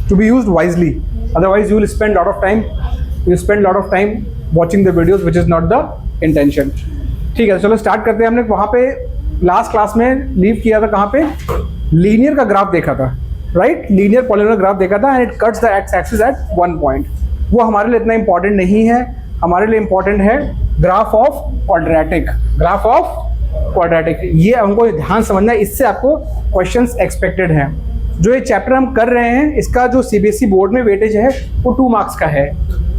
to be used wisely. Otherwise you will spend lot of time watching the videos, which is not the intention. ठीक है, चलो start करते हैं. हमने वहाँ पे लास्ट क्लास में लीव किया था, कहाँ पे लीनियर का ग्राफ देखा था, राइट. लीनियर पॉलिनोमियल ग्राफ देखा था and it cuts the x axis at one point. वो हमारे लिए इतना इंपॉर्टेंट नहीं है. हमारे लिए इंपॉर्टेंट है graph of quadratic. Graph of quadratic, ये हमको ध्यान समझना है. इससे आपको क्वेश्चंस एक्सपेक्टेड हैं. जो ये चैप्टर हम कर रहे हैं, इसका जो सीबीएसई बोर्ड में वेटेज है वो 2 मार्क्स का है.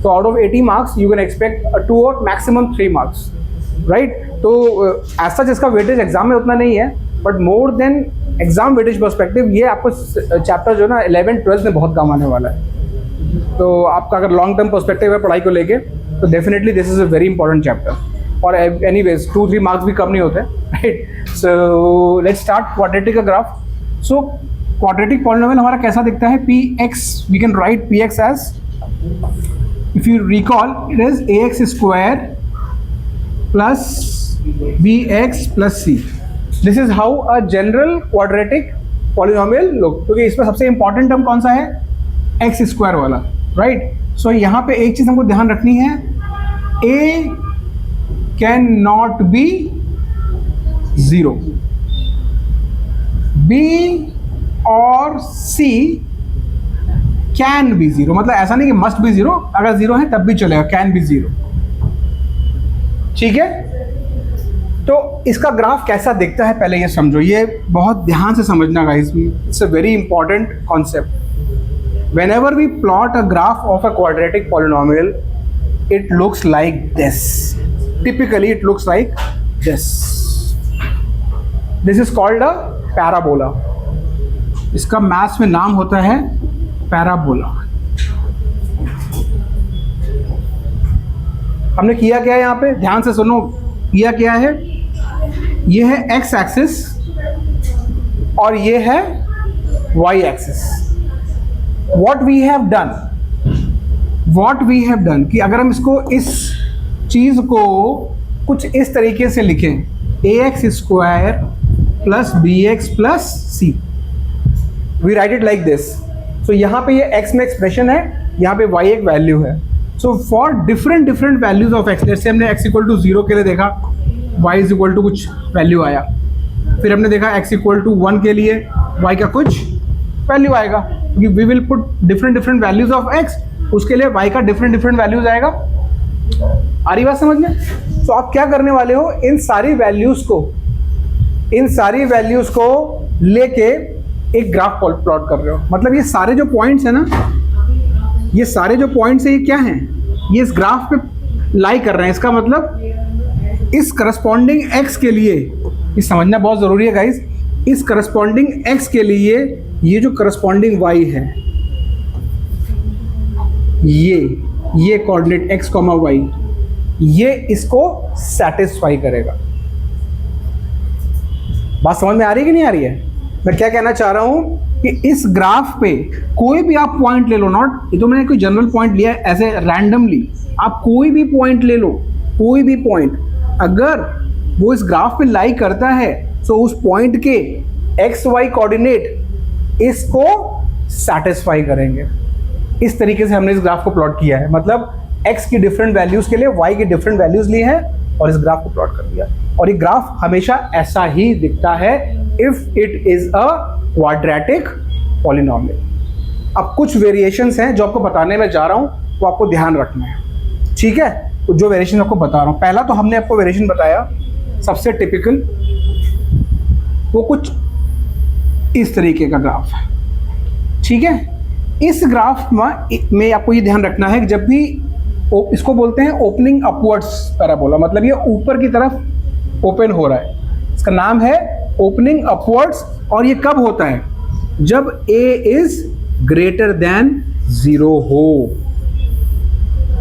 तो out of 80 marks you can expect 2 और मैक्सिमम 3 मार्क्स, राइट. तो एज सच इसका वेटेज एग्जाम में उतना नहीं है, but more than exam weightage perspective ये आपको चैप्टर जो है ना 11th-12th में बहुत काम आने वाला है. तो आपका अगर लॉन्ग टर्म पर्सपेक्टिव है पढ़ाई को लेके, तो definitely this is a very important chapter. और एनीवेज 2-3 मार्क्स भी कम नहीं होते, right. So let's start quadratic का ग्राफ. सो क्वाड्रेटिक पॉलिनोमियल हमारा कैसा दिखता है? P X, we can write P X as, if you recall, it is A x square plus B x plus C. This is how a general quadratic polynomial look. क्योंकि इसमें सबसे important term कौन सा है? X square वाला, right. सो यहाँ पे एक चीज हमको ध्यान रखनी है, ए कैन नॉट बी 0, बी और सी कैन बी 0. मतलब ऐसा नहीं कि मस्ट बी 0, अगर 0 है तब भी चलेगा, कैन बी 0. ठीक है. तो इसका ग्राफ कैसा दिखता है पहले ये समझो. ये बहुत ध्यान से समझना guys, it's a very important concept. Whenever we plot a graph of a quadratic polynomial, it looks like this. Typically, it looks like this. This is called a parabola. इसका मैथ्स में नाम होता है पैराबोला. हमने किया क्या है यहाँ पे? ध्यान से सुनो. किया क्या है? ये है x एक्सिस और ये है y axis. What we have done कि अगर हम इसको, इस चीज़ को कुछ इस तरीके से लिखें, a x square plus B x plus c, we write it like this. So यहाँ पे ये x में एक्सप्रेशन है, यहाँ पे y एक वैल्यू है. So for different values of x, जैसे हमने x इक्वल टू 0 के लिए देखा, y इज इक्वल टू कुछ वैल्यू आया. फिर हमने देखा x इक्वल टू 1 के लिए y का कुछ वैल्यू आएगा. We will put different values of x, उसके लिए y का डिफरेंट वैल्यूज आएगा. आ रही बात समझ में? तो आप क्या करने वाले हो, इन सारी वैल्यूज को लेके एक ग्राफ प्लॉट कर रहे हो. मतलब ये सारे जो पॉइंट्स है ना, ये सारे जो पॉइंट्स है, ये क्या हैं? ये इस ग्राफ पे लाई कर रहे हैं. इसका मतलब इस करस्पॉन्डिंग x के लिए, ये समझना बहुत जरूरी है गाइस, इस करस्पॉन्डिंग x के लिए ये जो करस्पॉन्डिंग y है, ये कोऑर्डिनेट x, y, ये इसको सेटिस्फाई करेगा. बात समझ में आ रही है कि नहीं आ रही है? मैं क्या कहना चाह रहा हूं कि इस ग्राफ पे कोई भी आप पॉइंट ले लो, नॉट ये तो मैंने कोई जनरल पॉइंट लिया है ऐसे रैंडमली, आप कोई भी पॉइंट ले लो, कोई भी पॉइंट, अगर वो इस ग्राफ पे लाई करता है तो उस पॉइंट के एक्स वाई कोऑर्डिनेट इसको सेटिस्फाई करेंगे. इस तरीके से हमने इस ग्राफ को प्लॉट किया है. मतलब x की डिफरेंट वैल्यूज के लिए y की डिफरेंट वैल्यूज ली है और इस ग्राफ को प्लॉट कर दिया. और ये ग्राफ हमेशा ऐसा ही दिखता है if it is a quadratic polynomial. अब कुछ वेरिएशंस हैं जो आपको बताने में जा रहा हूं, वो आपको ध्यान रखना है. ठीक है, तो जो वेरिएशन आपको बता रहा हूं, पहला तो हमने आपको वेरिएशन बताया सबसे टिपिकल, वो कुछ इस तरीके का ग्राफ है. ठीक है, इस ग्राफ में आपको ये ध्यान रखना है कि जब भी इसको बोलते हैं ओपनिंग अपवर्ड्स पैराबोला, मतलब ये ऊपर की तरफ ओपन हो रहा है, इसका नाम है ओपनिंग अपवर्ड्स. और ये कब होता है? जब a इज ग्रेटर देन 0 हो.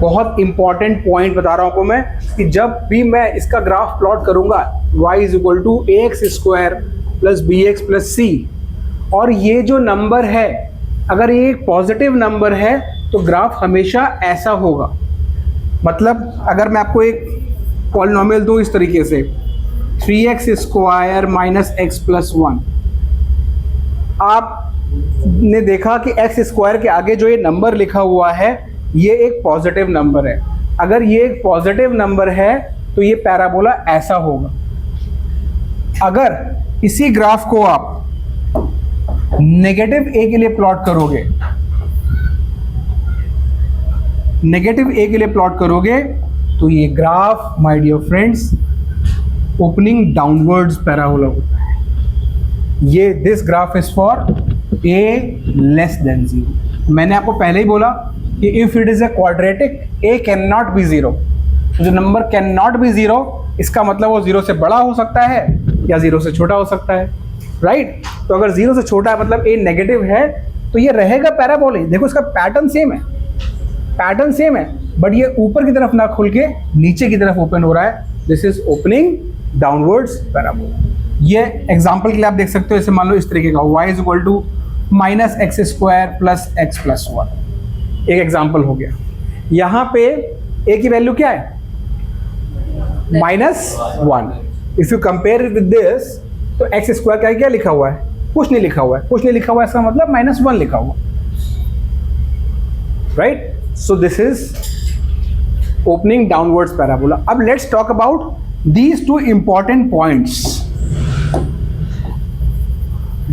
बहुत इंपॉर्टेंट पॉइंट बता रहा हूं आपको मैं, कि जब भी मैं इसका ग्राफ प्लॉट करूंगा, y is equal to a x square plus B x plus c, और ये जो नंबर है अगर ये एक पॉजिटिव नंबर है तो ग्राफ हमेशा ऐसा होगा. मतलब अगर मैं आपको एक पॉलिनोमियल दूं इस तरीके से, 3x square minus x plus 1, आप ने देखा कि एक्स स्क्वायर के आगे जो ये नंबर लिखा हुआ है ये एक पॉजिटिव नंबर है। अगर ये एक पॉजिटिव नंबर है तो ये पैराबोला ऐसा होगा। अगर इसी ग्राफ को आप नेगेटिव ए के लिए प्लॉट करोगे, नेगेटिव ए के लिए प्लॉट करोगे तो ये graph my dear friends opening downwards parabola होता है। ये this graph is for A less than 0। मैंने आपको पहले ही बोला कि if it is a quadratic A can not be 0। तो जो नंबर कैन नॉट बी 0 इसका मतलब वो 0 से बड़ा हो सकता है या 0 से छोटा हो सकता है, राइट? तो अगर 0 से छोटा है मतलब ए नेगेटिव है तो ये रहेगा पैराबोलिक। देखो इसका पैटर्न सेम है, पैटर्न सेम है, बट ये ऊपर की तरफ ना खुल के नीचे की तरफ ओपन हो रहा है। This is opening downwards parabola. ये एग्जांपल के लिए आप देख सकते हो, जैसे मान लो इस तरीके का y is equal to minus X square plus X plus 1। एक एग्जांपल हो गया। यहाँ पे a की वैल्यू क्या है? -1। If you compare with this तो एक्स स्क्वायर का क्या लिखा हुआ है? कुछ नहीं लिखा हुआ है, कुछ नहीं लिखा हुआ है, इसका मतलब -1 लिखा हुआ, right? So this is opening downwards parabola. अब let's talk about these two important points,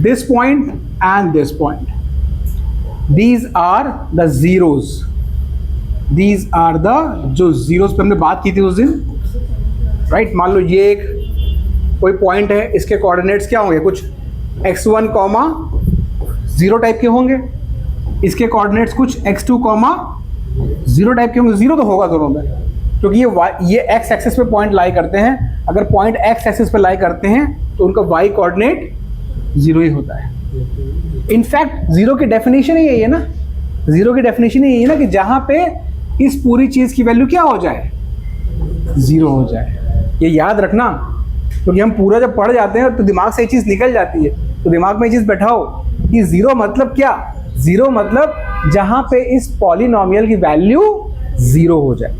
this point and this point. These are the zeros, these are the जो zeros पे हमने बात की थी उस दिन, right? मान लो ये एक कोई पॉइंट है, इसके कोऑर्डिनेट्स क्या होंगे? कुछ x1, 0 टाइप के होंगे, इसके कोऑर्डिनेट्स कुछ x2, 0 टाइप के होंगे। 0 तो होगा दोनों में, क्योंकि ये एक्स एक्सिस पे पॉइंट लाई करते हैं। अगर पॉइंट एक्स एक्सिस पे लाई करते हैं तो उनका वाई कोऑर्डिनेट 0 ही होता है। इनफैक्ट 0 की डेफिनेशन ही यही है ना, 0 की डेफिनेशन ही यही है ना कि जहां पे इस पूरी चीज की वैल्यू क्या हो जाए? 0 हो जाए। ये याद रखना, क्योंकि हम पूरा जब पढ़ जाते हैं तो दिमाग से ये चीज निकल जाती है। तो दिमाग में ये चीज बैठाओ कि 0 मतलब क्या? 0 मतलब जहां पे इस पॉलिनोमियल की वैल्यू 0 हो जाए।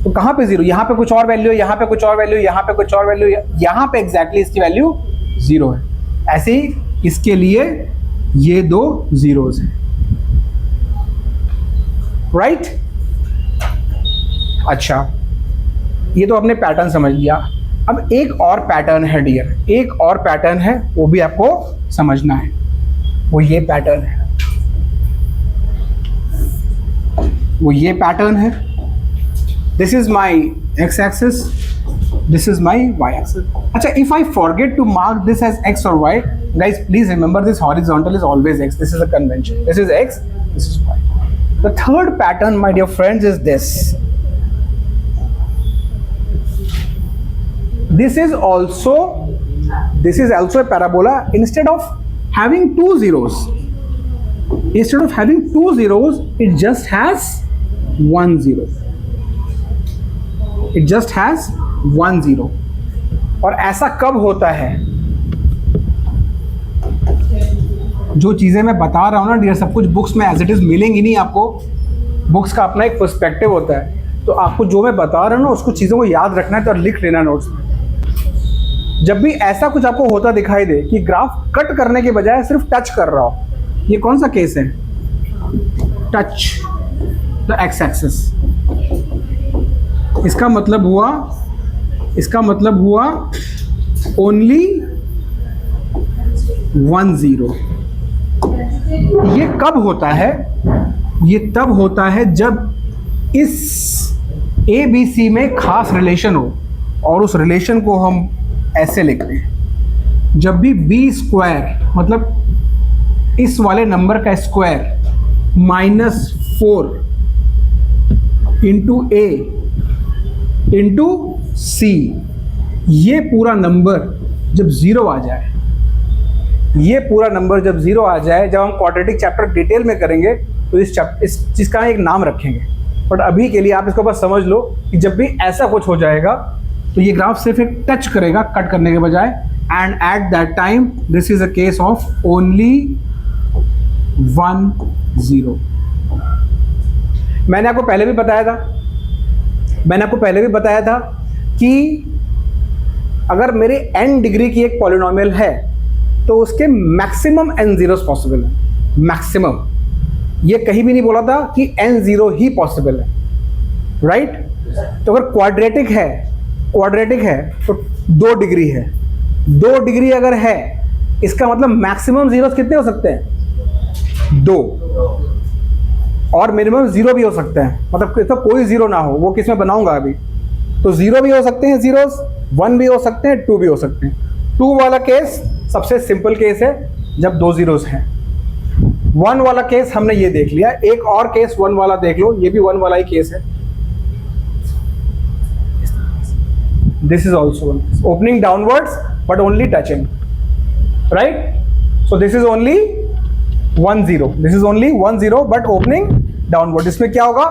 तो कहाँ पे 0? यहाँ पे कुछ और वैल्यू है, यहाँ पे कुछ और वैल्यू, यहाँ पे कुछ और वैल्यू, यहाँ पे एग्जैक्टली इसकी वैल्यू 0 है। ऐसे ही इसके लिए ये 2 zeros हैं, राइट? अच्छा, ये तो आपने पैटर्न समझ लिया। अब एक और पैटर्न है डियर, एक और पैटर्न है, वो भी आपको समझना है। वो ये पैटर्न है, वो ये पैटर्न है। This is my x-axis, this is my y-axis. अच्छा, if I forget to mark this as x or y, guys, please remember this horizontal is always x. This is a convention. This is x, this is y. The third pattern, my dear friends, is this. This is also a parabola. Instead of having 2 zeros, it just has 1 zero. It just has 1 0. और ऐसा कब होता है? जो चीज़ें मैं बता रहा हूँ ना डियर, सब कुछ बुक्स में एज इट इज़ मिलेंगी नहीं आपको। बुक्स का अपना एक पर्सपेक्टिव होता है, तो आपको जो मैं बता रहा हूँ ना उसको चीज़ों को याद रखना है, तो लिख लेना नोट्स में। जब भी ऐसा कुछ आपको होता दिखाई दे कि ग्राफ कट करने के बजाय सिर्फ टच कर रहा हो, ये कौन सा केस है? Touch the x axis. इसका मतलब हुआ ओनली 1 0। ये कब होता है? ये तब होता है जब इस ए बी सी में खास रिलेशन हो, और उस रिलेशन को हम ऐसे लिखते हैं। जब भी बी स्क्वायर मतलब इस वाले नंबर का स्क्वायर -4 इंटू ए इंटू सी, ये पूरा नंबर जब 0 आ जाए, ये पूरा नंबर जब 0 आ जाए, जब हम क्वाड्रेटिक चैप्टर डिटेल में करेंगे तो इस चीज़ का एक नाम रखेंगे। बट अभी के लिए आप इसको बस समझ लो कि जब भी ऐसा कुछ हो जाएगा तो ये ग्राफ सिर्फ एक टच करेगा कट करने के बजाय, and at that time this is a case of only 1 0। मैंने आपको पहले भी बताया था कि अगर मेरे n डिग्री की एक पॉलिनोमियल है तो उसके मैक्सिमम n zeros पॉसिबल है। मैक्सिमम, ये कहीं भी नहीं बोला था कि n0 ही पॉसिबल है, राइट? तो अगर क्वाड्रेटिक है तो 2 डिग्री है, 2 डिग्री अगर है इसका मतलब मैक्सिमम जीरोस कितने हो सकते हैं? 2, और मिनिमम 0 भी हो सकते हैं, मतलब तो कोई 0 ना हो, वो किस में बनाऊंगा अभी, तो 0 भी हो सकते हैं जीरोस, 1 भी हो सकते हैं, 2 भी हो सकते हैं। 2 वाला केस सबसे सिंपल केस है जब 2 जीरोस हैं। 1 वाला केस हमने ये देख लिया, एक और केस 1 वाला देख लो, ये भी 1 वाला ही केस है। This is also opening downwards but only touching, right? So this is only 1 0, this is only 1 0 but opening downward. इसमें क्या होगा?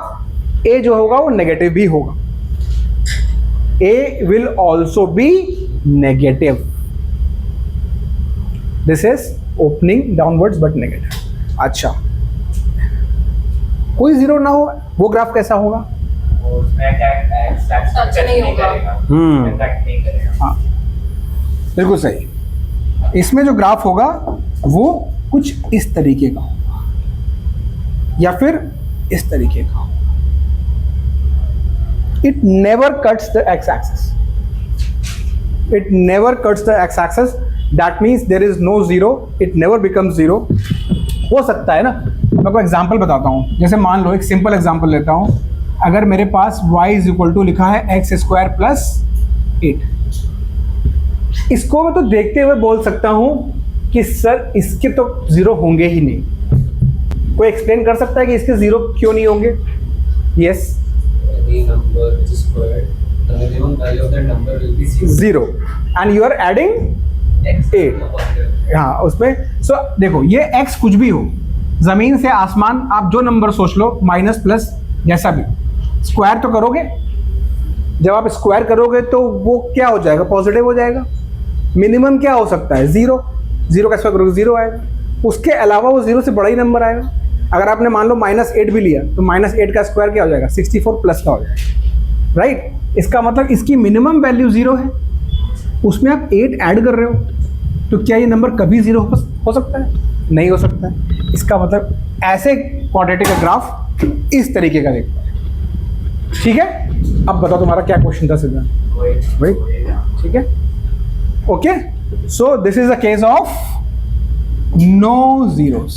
ए जो होगा वो नेगेटिव भी होगा, a will also be negative. This is opening downwards but negative. अच्छा, कोई जीरो ना हो वो ग्राफ कैसा होगा? हाँ, बिल्कुल सही। इसमें जो ग्राफ होगा वो कुछ इस तरीके का होगा या फिर इस तरीके का होगा। It never cuts the x axis, it never cuts the x axis, that means there is no zero, it never becomes zero। हो सकता है ना, मैं आपको एग्जांपल बताता हूँ। जैसे मान लो, एक सिंपल एग्जांपल लेता हूँ, अगर मेरे पास y इज इक्वल टू लिखा है x स्क्वायर प्लस 8, इसको मैं तो देखते हुए बोल सकता हूँ कि सर इसके तो जीरो होंगे ही नहीं। कोई एक्सप्लेन कर सकता है कि इसके जीरो क्यों नहीं होंगे? Yes, the minimum value of that number will be 0 and you are adding 8। हाँ, उसमें सो देखो, ये x कुछ भी हो, जमीन से आसमान, आप जो नंबर सोच लो, माइनस प्लस जैसा भी, स्क्वायर तो करोगे। जब आप स्क्वायर करोगे तो वो क्या हो जाएगा? पॉजिटिव हो जाएगा। मिनिमम क्या हो सकता है? 0, 0 का स्क्वायर करोगे 0 आएगा, उसके अलावा वो 0 से बड़ा ही नंबर आएगा। अगर आपने मान लो -8 भी लिया तो -8 का स्क्वायर क्या हो जाएगा? 64 प्लस का हो जाएगा, राइट? इसका मतलब इसकी मिनिमम वैल्यू 0 है, उसमें आप 8 ऐड कर रहे हो, तो क्या ये नंबर कभी 0 हो सकता है? नहीं हो सकता है। इसका मतलब ऐसे क्वाड्रेटिक का ग्राफ इस तरीके का देखता है। ठीक है, अब बताओ तुम्हारा क्या क्वेश्चन था सिद्धांत? वही, ठीक है, okay. So this is the case of no zeros,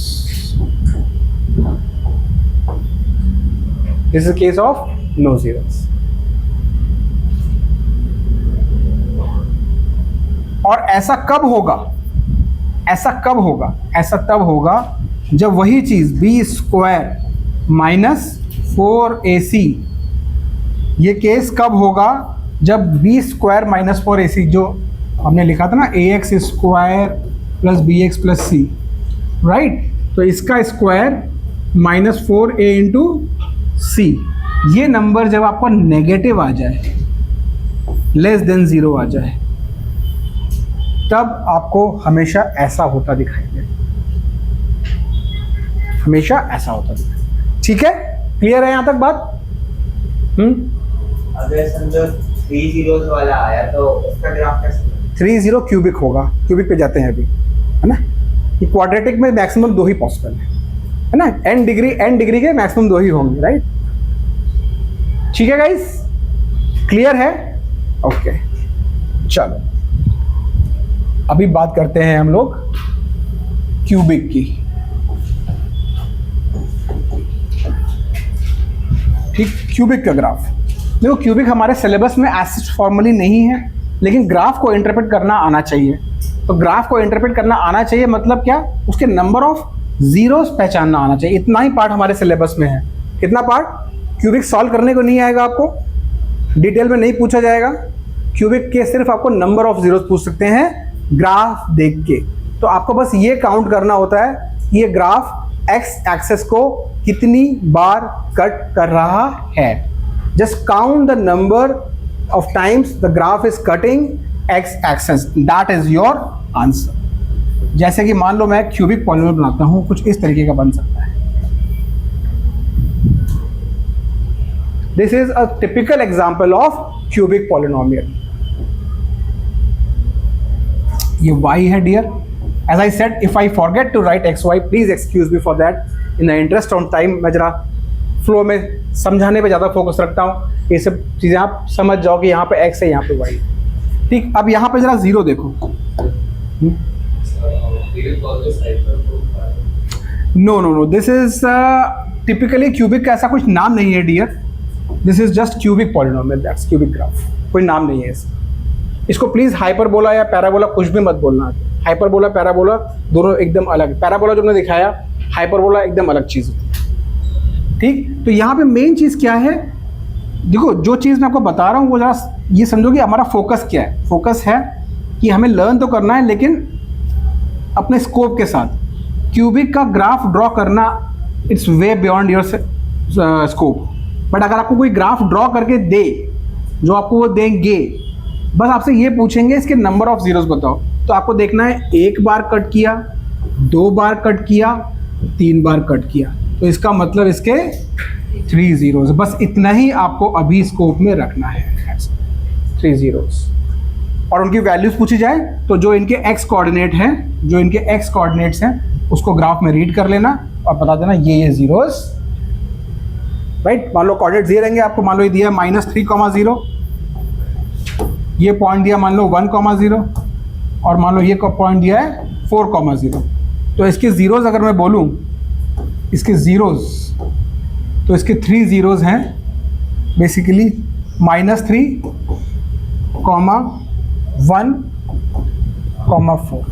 this is case of no zeros. और ऐसा कब होगा? ऐसा कब होगा? ऐसा तब होगा जब वही चीज बी स्क्वायर माइनस 4ac, ये केस कब होगा? जब बी स्क्वायर माइनस 4ac, जो हमने लिखा था ना, ax square plus bx plus c, right? तो इसका square minus 4a into c, ये नंबर जब आपका नेगेटिव आ जाए, लेस देन 0 आ जाए, तब आपको हमेशा ऐसा होता दिखाई दे, हमेशा ऐसा होता दिखाई। ठीक है, क्लियर है यहां तक बात? अगर समझो 3 zeros वाला आया तो उसका ग्राफ कैसे? 3 0 क्यूबिक होगा, क्यूबिक पे जाते हैं अभी, है ना? ये क्वाड्रेटिक में मैक्सिमम 2 ही पॉसिबल है ना? n डिग्री के मैक्सिमम 2 ही होंगे, राइट? ठीक है गाइस, क्लियर है? ओके, चलो अभी बात करते हैं हम लोग क्यूबिक की। ठीक, क्यूबिक का ग्राफ देखो, क्यूबिक हमारे सिलेबस में एज फॉर्मली नहीं है, लेकिन ग्राफ को इंटरप्रेट करना आना चाहिए। तो ग्राफ को इंटरप्रेट करना आना चाहिए मतलब क्या? उसके नंबर ऑफ जीरोस पहचानना आना चाहिए। इतना ही पार्ट हमारे सिलेबस में है। कितना पार्ट? क्यूबिक सॉल्व करने को नहीं आएगा, आपको डिटेल में नहीं पूछा जाएगा। क्यूबिक के सिर्फ आपको नंबर ऑफ जीरोस पूछ सकते हैं ग्राफ देख के। तो आपको बस ये काउंट करना होता है ये ग्राफ एक्स एक्सेस को कितनी बार कट कर रहा है। Just count the number of times the graph is cutting X axis, that is your answer. जैसे कि मान लो मैं क्यूबिक पॉलिनोमियल बनाता हूं, कुछ इस तरीके का बन सकता है। This is a typical example of cubic polynomial. ये y है dear, As I said, if I forget to write xy, please excuse me for that. In the interest of time, मैं जरा फ्लो में समझाने पे ज़्यादा फोकस रखता हूँ, ये सब चीज़ें आप समझ जाओ कि यहाँ पे x है, यहाँ पे y। ठीक, अब यहाँ पे जरा जीरो देखो। No, this is typically cubic का ऐसा कुछ नाम नहीं है dear, this is just cubic polynomial, that's cubic graph, कोई नाम नहीं है इसको प्लीज़ हाइपरबोला या पैराबोला कुछ भी मत बोलना। हाइपरबोला पैराबोला दोनों एकदम अलग, पैराबोला जो मैंने दिखाया, हाइपरबोला एकदम अलग चीज़ होती है। ठीक, तो यहाँ पे मेन चीज़ क्या है, देखो जो चीज़ मैं आपको बता रहा हूँ वो जरा ये समझो कि हमारा फोकस क्या है। फोकस है कि हमें लर्न तो करना है लेकिन अपने स्कोप के साथ। क्यूबिक का ग्राफ ड्रॉ करना it's way beyond your scope, but अगर आपको कोई ग्राफ ड्रॉ करके दे, जो आपको वो देंगे, बस आपसे ये पूछेंगे इसके नंबर ऑफ जीरोस बताओ, तो आपको देखना है एक बार कट किया, 2 बार कट किया, 3 बार कट किया, तो इसका मतलब इसके 3 जीरोस, बस इतना ही आपको अभी स्कोप में रखना है, 3 जीरोस। और उनकी वैल्यूज पूछी जाए तो जो इनके एक्स कोऑर्डिनेट हैं, जो इनके एक्स कोऑर्डिनेट्स हैं उसको ग्राफ में रीड कर लेना और बता देना ये जीरोस, राइट। मान लो कोऑर्डिनेट दिए रहेंगे आपको, मान लो ये दिया -3,0, ये पॉइंट दिया मान लो 1,0 और मान लो ये पॉइंट दिया है 4,0। तो इसके जीरोस अगर मैं बोलूँ, इसके जीरोस, तो इसके 3 जीरोस हैं बेसिकली -3, (1,4).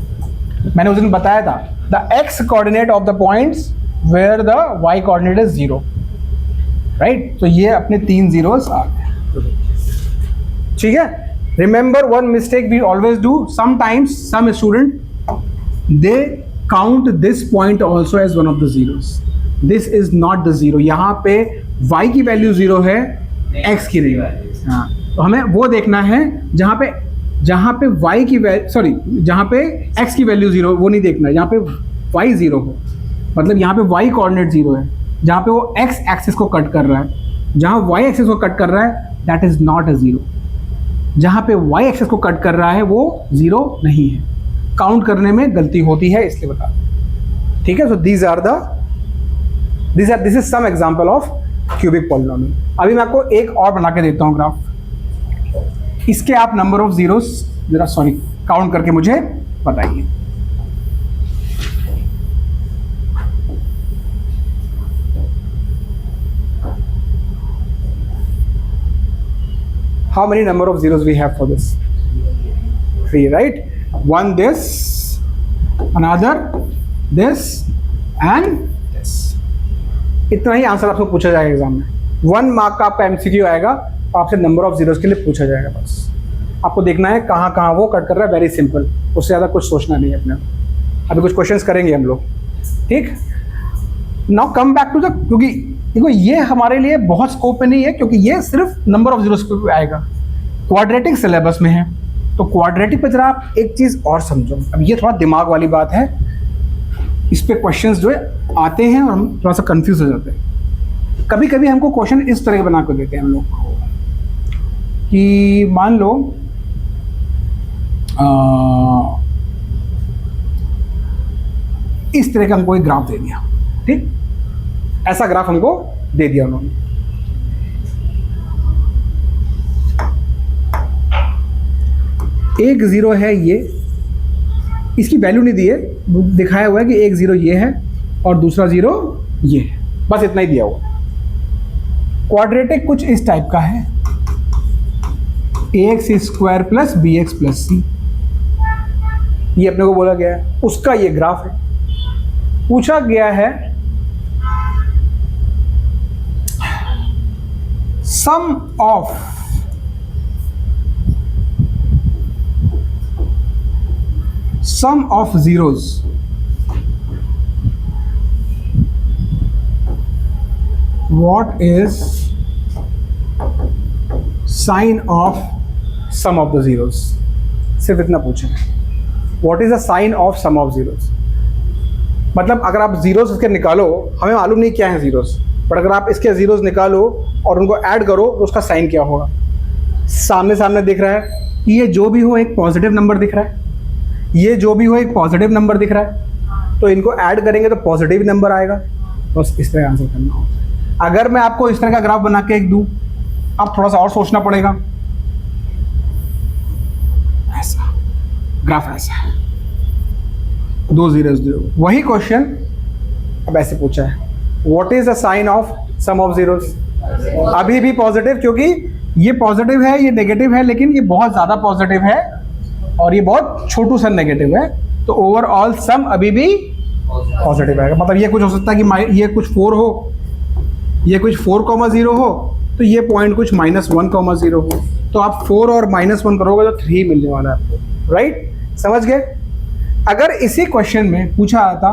मैंने उस दिन बताया था the X coordinate of the points where the Y coordinate is 0, right. तो ये अपने 3 जीरोस आ गए, ठीक है। Remember one mistake we always do, sometimes some student they count this point also as one of the zeros, this is not the zero. यहाँ पे y की वैल्यू 0 है, x की नहीं है। हाँ, तो हमें वो देखना है जहाँ पे y की जहाँ पे x की वैल्यू 0, वो नहीं देखना है। जहाँ पे y 0 हो, मतलब यहाँ पे y कोऑर्डिनेट 0 है, जहाँ पे वो x एक्सिस को कट कर रहा है, जहाँ y एक्सिस को कट कर रहा है that is not a zero. जहाँ पे y एक्सिस को कट कर रहा है वो 0 नहीं है। काउंट करने में गलती होती है, इसलिए बता, ठीक है। So this is some example of cubic polynomial. अभी मैं आपको एक और बना के देता हूँ ग्राफ, इसके आप नंबर ऑफ जीरोस जरा काउंट करके मुझे बताइए। How many number of zeros we have for this? 3, right? One this, another this and this. इतना ही आंसर आपको पूछा जाएगा एग्जाम में। 1 मार्क का आपका MCQ आएगा, आपसे नंबर ऑफ जीरोस के लिए पूछा जाएगा। बस आपको देखना है कहाँ कहाँ वो कट कर रहा है, वेरी सिंपल, उससे ज़्यादा कुछ सोचना नहीं है अपने। अभी कुछ क्वेश्चंस करेंगे हम लोग, ठीक। Now come back to the, क्योंकि देखो ये हमारे लिए बहुत स्कोप में नहीं है, क्योंकि ये सिर्फ नंबर ऑफ जीरोस पे आएगा, क्वाड्रेटिक सिलेबस में है। तो क्वाड्रेटिक पे जरा आप एक चीज़ और समझो, अब ये थोड़ा दिमाग वाली बात है, इस पे क्वेश्चंस जो है आते हैं और हम थोड़ा सा कंफ्यूज हो जाते हैं। कभी कभी हमको क्वेश्चन इस तरह के बना कर देते हैं हम लोग कि मान लो इस तरह का हमको एक ग्राफ दे दिया, ठीक, ऐसा ग्राफ हमको दे दिया उन्होंने। एक जीरो है ये, इसकी वैल्यू नहीं दी है, दिखाया हुआ है कि एक जीरो ये है और दूसरा जीरो ये है, बस इतना ही दिया हुआ। क्वाड्रेटिक कुछ इस टाइप का है, ax² plus bx plus c, ये अपने को बोला गया है, उसका ये ग्राफ है। पूछा गया है sum of zeros what is sign of sum of the zeros, सिर्फ इतना पूछे, what is the sign of sum of zeros। मतलब अगर आप जीरोस इसके निकालो, हमें मालूम नहीं क्या है जीरोस, बट अगर आप इसके जीरोस निकालो और उनको ऐड करो तो उसका साइन क्या होगा। सामने दिख रहा है कि ये जो भी हो एक पॉजिटिव नंबर दिख रहा है, ये जो भी हो एक पॉजिटिव नंबर दिख रहा है, तो इनको ऐड करेंगे तो पॉजिटिव नंबर आएगा। बस इस तरह आंसर करना होगा। अगर मैं आपको इस तरह का ग्राफ बना के एक दूं, आप थोड़ा सा और सोचना पड़ेगा। ऐसा ग्राफ ऐसा है, 2 0 0। वही क्वेश्चन अब ऐसे पूछा है, what is the sign of sum of zeros? अभी भी पॉजिटिव, क्योंकि ये पॉजिटिव है, ये नेगेटिव है, लेकिन ये बहुत ज्यादा पॉजिटिव है और ये बहुत छोटू सा नेगेटिव है, तो ओवरऑल सम अभी भी पॉजिटिव आएगा। मतलब ये कुछ हो सकता है कि ये कुछ 4 हो, ये कुछ 4,0 हो, तो ये पॉइंट कुछ -1,0 हो, तो आप 4 और -1 करोगे तो 3 मिलने वाला है आपको, राइट? समझ गए? अगर इसी क्वेश्चन में पूछा आता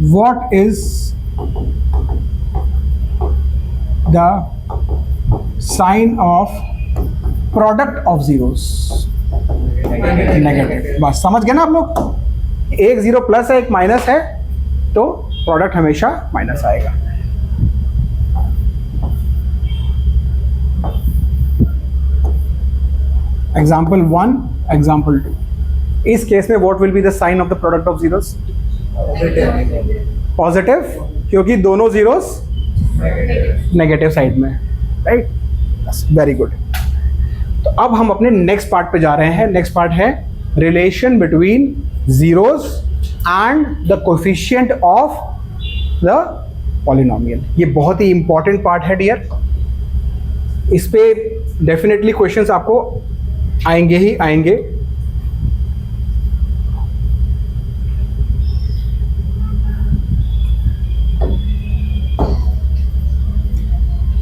what is the sign of product of zeros? Negative. बस समझ गए ना आप लोग? एक 0 प्लस है, एक माइनस है, तो प्रोडक्ट हमेशा माइनस आएगा। Example 1, example 2। इस केस में what will be the sign of the product of zeros? Positive, क्योंकि दोनों जीरोस नेगेटिव साइड में, राइट? Very good. तो अब हम अपने नेक्स्ट पार्ट पे जा रहे हैं। नेक्स्ट पार्ट है relation between zeros and the coefficient of the polynomial. ये बहुत ही इंपॉर्टेंट पार्ट है डियर। इस पे डेफिनेटली क्वेश्चंस आपको आएंगे ही आएंगे।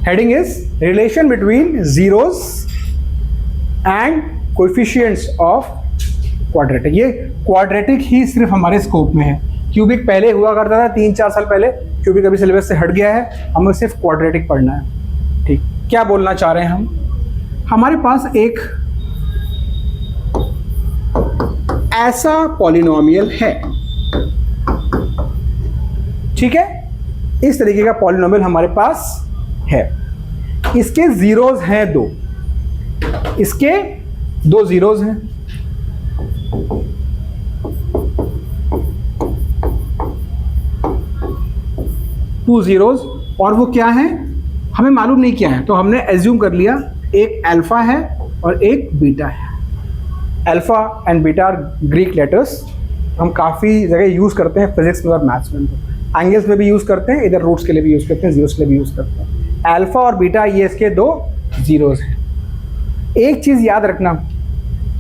Heading is relation between zeros and coefficients of quadratic. ये क्वाड्रेटिक ही सिर्फ हमारे स्कोप में है। क्यूबिक पहले हुआ करता था 3-4 साल पहले, क्यूबिक अभी सिलेबस से हट गया है, हमें सिर्फ क्वाड्रेटिक पढ़ना है। ठीक, क्या बोलना चाह रहे हैं हम? हमारे पास एक ऐसा पॉलिनोमियल है, ठीक है? इस तरीके का पॉलिनोमियल हमारे पास है। इसके जीरोस हैं 2, इसके 2 जीरोस हैं, टू जीरोस, और वो क्या है हमें मालूम नहीं क्या है, तो हमने एज्यूम कर लिया एक अल्फा है और एक बीटा है। Alpha and beta are Greek letters, हम काफ़ी जगह यूज़ करते हैं फिजिक्स में और मैथ्स में, एंगल्स में भी यूज़ करते हैं, इधर रूट्स के लिए भी यूज़ करते हैं, जीरोस के लिए भी यूज़ करते हैं। अल्फा और बीटा ये इसके 2 जीरोस हैं। एक चीज़ याद रखना,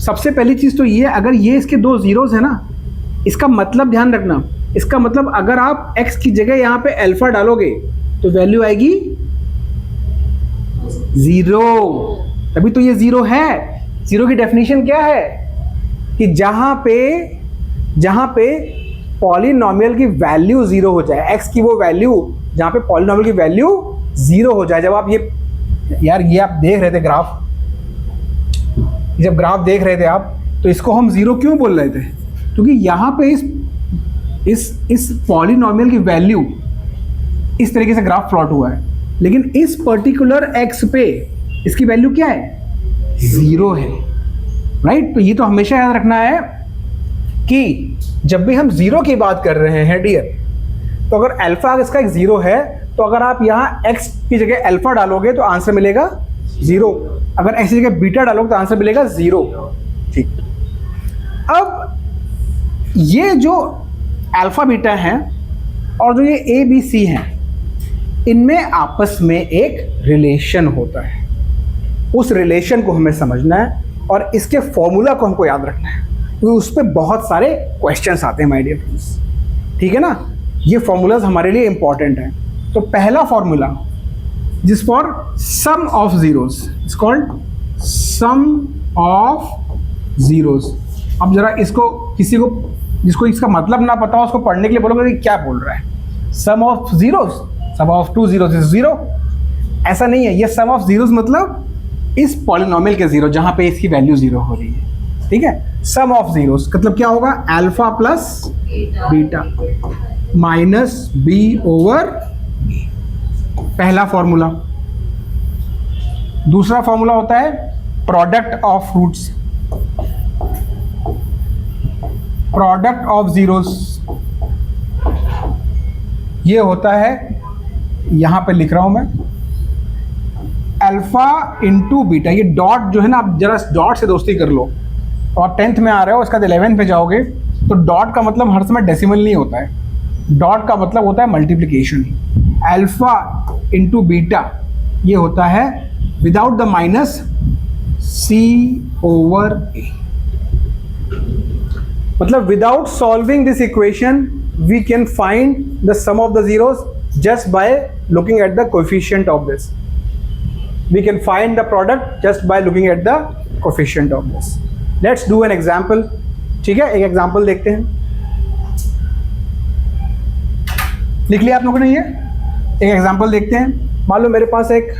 सबसे पहली चीज़ तो ये, अगर ये इसके 2 जीरोस है ना, इसका मतलब ध्यान रखना, इसका मतलब अगर आप x की जगह यहाँ पे अल्फा डालोगे तो वैल्यू आएगी 0, तभी तो ये 0 है। 0 की डेफिनेशन क्या है कि जहाँ पे पॉलिनोमियल की वैल्यू 0 हो जाए, x की वो वैल्यू जहाँ पे पॉलिनोमियल की वैल्यू 0 हो जाए। जब आप ये आप देख रहे थे ग्राफ, जब ग्राफ देख रहे थे आप, तो इसको हम 0 क्यों बोल रहे थे? क्योंकि यहाँ पे इस पॉलिनोमियल की वैल्यू इस तरीके से ग्राफ प्लॉट हुआ है, लेकिन इस पर्टिकुलर x पे इसकी वैल्यू क्या है? 0 है, राइट? तो ये तो हमेशा याद रखना है कि जब भी हम 0 की बात कर रहे हैं डियर, तो अगर अल्फा इसका एक 0 है, तो अगर आप यहाँ x की जगह अल्फा डालोगे तो आंसर मिलेगा 0, अगर x की जगह बीटा डालोगे तो आंसर मिलेगा 0। ठीक, अब ये जो अल्फा बीटा है और जो ये ए बी सी हैं, इनमें आपस में एक रिलेशन होता है। उस रिलेशन को हमें समझना है और इसके फॉर्मूला को हमको याद रखना है, क्योंकि उस पर बहुत सारे क्वेश्चंस आते हैं माय डियर फ्रेंड्स, ठीक है ना? ये फॉर्मूलाज हमारे लिए इंपॉर्टेंट हैं। तो पहला फॉर्मूला जिस for sum of zeros is called sum of zeros. अब जरा इसको किसी को जिसको इसका मतलब ना पता हो उसको पढ़ने के लिए बोलोगे कि क्या बोल रहा है? Sum of zeros, sum of 2 zeros is 0। ऐसा नहीं है, ये सम ऑफ जीरोस मतलब इस पॉलिनोमियल के 0 जहां पे इसकी वैल्यू 0 हो रही है, ठीक है? सम ऑफ जीरोस मतलब क्या होगा? Alpha plus beta minus B over, पहला फॉर्मूला। दूसरा फॉर्मूला होता है product of roots, product of zeros ये होता है, यहां पे लिख रहा हूं मैं, अल्फा इंटू बीटा। ये डॉट जो है ना, आप जरा डॉट से दोस्ती कर लो, और 10th में आ रहे हो, इसका 11th पे जाओगे तो डॉट का मतलब हर समय डेसिमल नहीं होता है, डॉट का मतलब होता है मल्टीप्लिकेशन। अल्फा इंटू बीटा ये होता है without the minus c over a. मतलब without solving this equation we can find the sum of the zeros just by looking at the coefficient of this. We can find the product just by looking at the coefficient of this. Let's do an example. ठीक है, एक example देखते हैं। लिख लिया आप लोगों ने? ये एक एग्जाम्पल देखते हैं। मान लो मेरे पास एक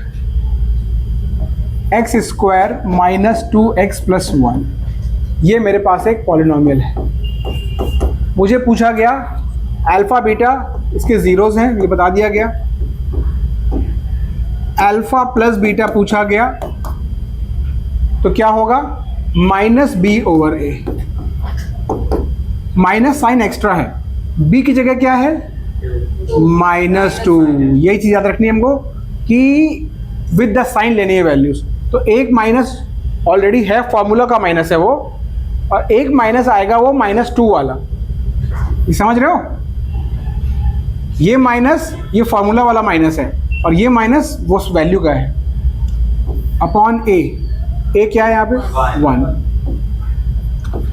x square minus 2x plus 1, ये मेरे पास एक पॉलिनोमियल है। मुझे पूछा गया अल्फा बीटा, इसके जीरोस हैं, ये बता दिया गया। अल्फा प्लस बीटा पूछा गया तो क्या होगा, माइनस बी ओवर ए। माइनस साइन एक्स्ट्रा है, बी की जगह क्या है, -2। यही चीज याद रखनी है हमको कि विद द साइन लेनी है वैल्यूज। तो एक माइनस ऑलरेडी है, फॉर्मूला का माइनस है वो, और एक माइनस आएगा वो -2 वाला। ये समझ रहे हो? ये माइनस ये फॉर्मूला वाला माइनस है, और ये माइनस वो उस वैल्यू का है अपॉन ए। ए क्या है यहाँ पे, 1,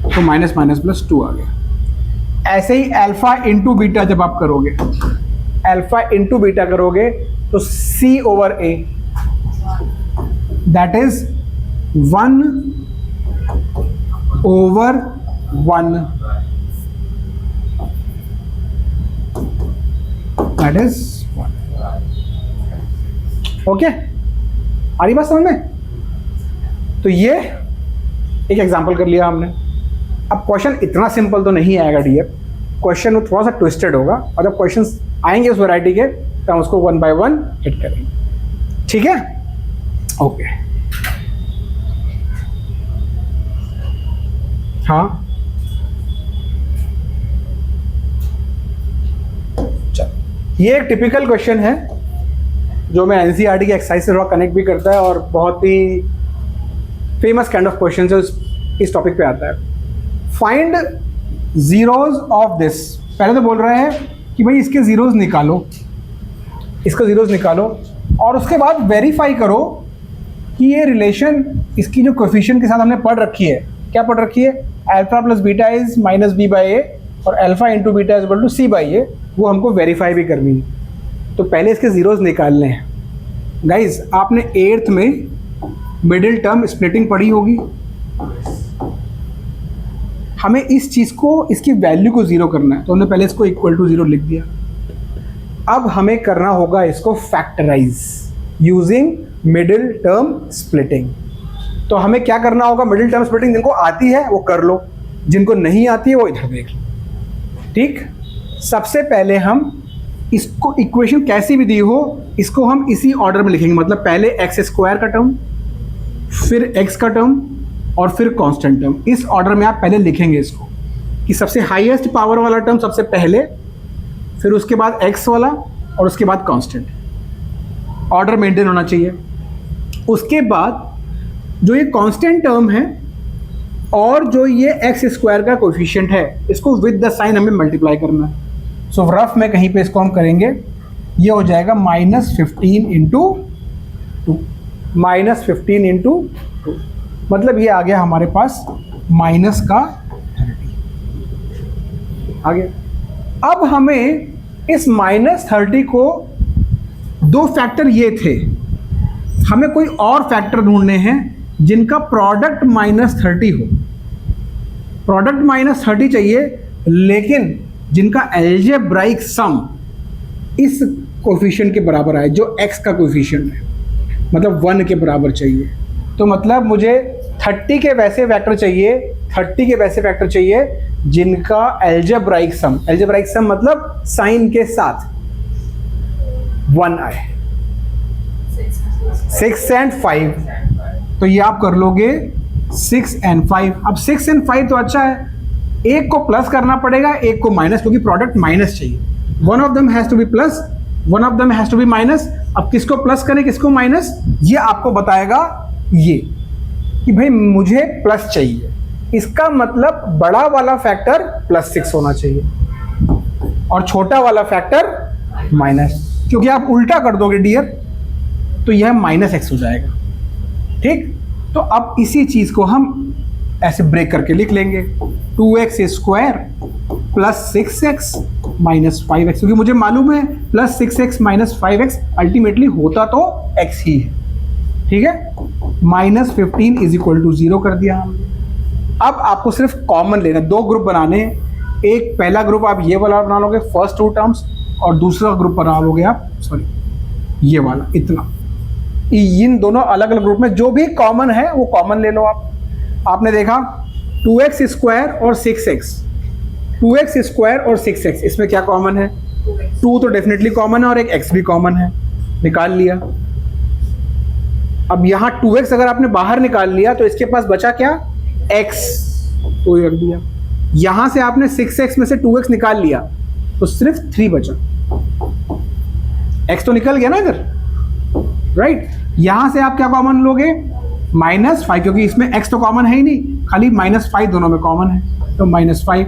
तो माइनस माइनस प्लस 2 आ गया। ऐसे ही अल्फा इंटू बीटा जब आप करोगे, अल्फा इंटू बीटा करोगे तो c over a, that is 1 over 1, that is 1। Okay, आ रही बात समझ में? तो ये एक एग्जांपल कर लिया हमने। अब क्वेश्चन इतना सिंपल तो नहीं आएगा डियर, क्वेश्चन वो थोड़ा सा ट्विस्टेड होगा, और जब क्वेश्चंस आएंगे उस वैरायटी के तो हम उसको 1 बाय 1 हिट करेंगे। ठीक है, ओके। हाँ चलो, ये एक टिपिकल क्वेश्चन है जो मैं एनसीईआरटी की एक्सरसाइज से थोड़ा कनेक्ट भी करता है, और बहुत ही फेमस काइंड ऑफ क्वेश्चन जो इस टॉपिक पे आता है। Find zeros of this. पहले तो बोल रहे हैं कि भाई इसके जीरोज निकालो, इसका जीरोज निकालो, और उसके बाद वेरीफाई करो कि ये रिलेशन इसकी जो कोएफिशिएंट के साथ हमने पढ़ रखी है, क्या पढ़ रखी है, alpha plus beta is minus b by a, और alpha into beta is equal to c by a, वो हमको वेरीफाई भी करनी है। तो पहले इसके जीरोज निकालने हैं। गाइज, आपने 8th में मिडिल टर्म स्प्लिटिंग पढ़ी होगी। हमें इस चीज़ को, इसकी वैल्यू को ज़ीरो करना है, तो हमने पहले इसको इक्वल टू 0 लिख दिया। अब हमें करना होगा इसको factorise using middle term splitting. तो हमें क्या करना होगा, मिडिल टर्म स्प्लिटिंग जिनको आती है वो कर लो, जिनको नहीं आती है वो इधर देख लो। ठीक, सबसे पहले हम इसको, इक्वेशन कैसी भी दी हो, इसको हम इसी ऑर्डर में लिखेंगे। मतलब पहले एक्स स्क्वायर का टर्म, फिर एक्स का टर्म, और फिर कांस्टेंट टर्म। इस ऑर्डर में आप पहले लिखेंगे इसको, कि सबसे हाईएस्ट पावर वाला टर्म सबसे पहले, फिर उसके बाद एक्स वाला, और उसके बाद कांस्टेंट। ऑर्डर मेंटेन होना चाहिए। उसके बाद जो ये कांस्टेंट टर्म है और जो ये एक्स स्क्वायर का कोएफिशिएंट है, इसको विद द साइन हमें मल्टीप्लाई करना है। सो रफ में कहीं पे इसको हम करेंगे, ये हो जाएगा -15 इंटू 2, -15 इंटू 2, मतलब ये आ गया हमारे पास माइनस का 30 आ गया। अब हमें इस -30 को, दो फैक्टर ये थे, हमें कोई और फैक्टर ढूंढने हैं जिनका प्रोडक्ट -30 हो। प्रोडक्ट -30 चाहिए, लेकिन जिनका अलजेब्राइक सम इस कोएफिशिएंट के बराबर आए, जो x का कोएफिशिएंट है, मतलब 1 के बराबर चाहिए। तो मतलब मुझे 30 के वैसे फैक्टर चाहिए, 30 के वैसे फैक्टर चाहिए जिनका अलजेब्राइक सम मतलब साइन के साथ 1 आए। 6 and 5, तो ये आप कर लोगे 6 and 5। अब 6 and 5 तो अच्छा है, एक को प्लस करना पड़ेगा, एक को माइनस, क्योंकि प्रोडक्ट माइनस चाहिए। One of them has to be plus, one of them has to be minus. अब किसको प्लस करें किसको माइनस, ये आपको बताएगा ये कि भाई मुझे प्लस चाहिए, इसका मतलब बड़ा वाला फैक्टर +6 होना चाहिए और छोटा वाला फैक्टर माइनस, क्योंकि आप उल्टा कर दोगे डियर तो यह -x हो जाएगा। ठीक, तो अब इसी चीज को हम ऐसे ब्रेक करके लिख लेंगे, 2x² + 6x - 5x, क्योंकि मुझे मालूम है +6x - 5x अल्टीमेटली होता तो x ही है। ठीक है, -15 = 0 कर दिया हमने। अब आपको सिर्फ कॉमन लेना, दो ग्रुप बनाने हैं। एक पहला ग्रुप आप ये वाला बना लोगे फर्स्ट टू टर्म्स, और दूसरा ग्रुप बना लोगे आप ये वाला, इतना। इन दोनों अलग अलग ग्रुप में जो भी कॉमन है वो कॉमन ले लो आप। आपने देखा 2x² और 6x, 2x² और 6x, इसमें क्या कॉमन है? 2 तो डेफिनेटली कॉमन है और एक x भी कॉमन है, निकाल लिया। अब यहाँ 2x अगर आपने बाहर निकाल लिया तो इसके पास बचा क्या? x, तो ये रख दिया। यहाँ से आपने 6x में से 2x निकाल लिया तो सिर्फ 3 बचा, x तो निकल गया ना इधर, राइट। यहाँ से आप क्या कॉमन लोगे? -5, क्योंकि इसमें x तो कॉमन है ही नहीं, खाली -5 दोनों में कॉमन है, तो -5,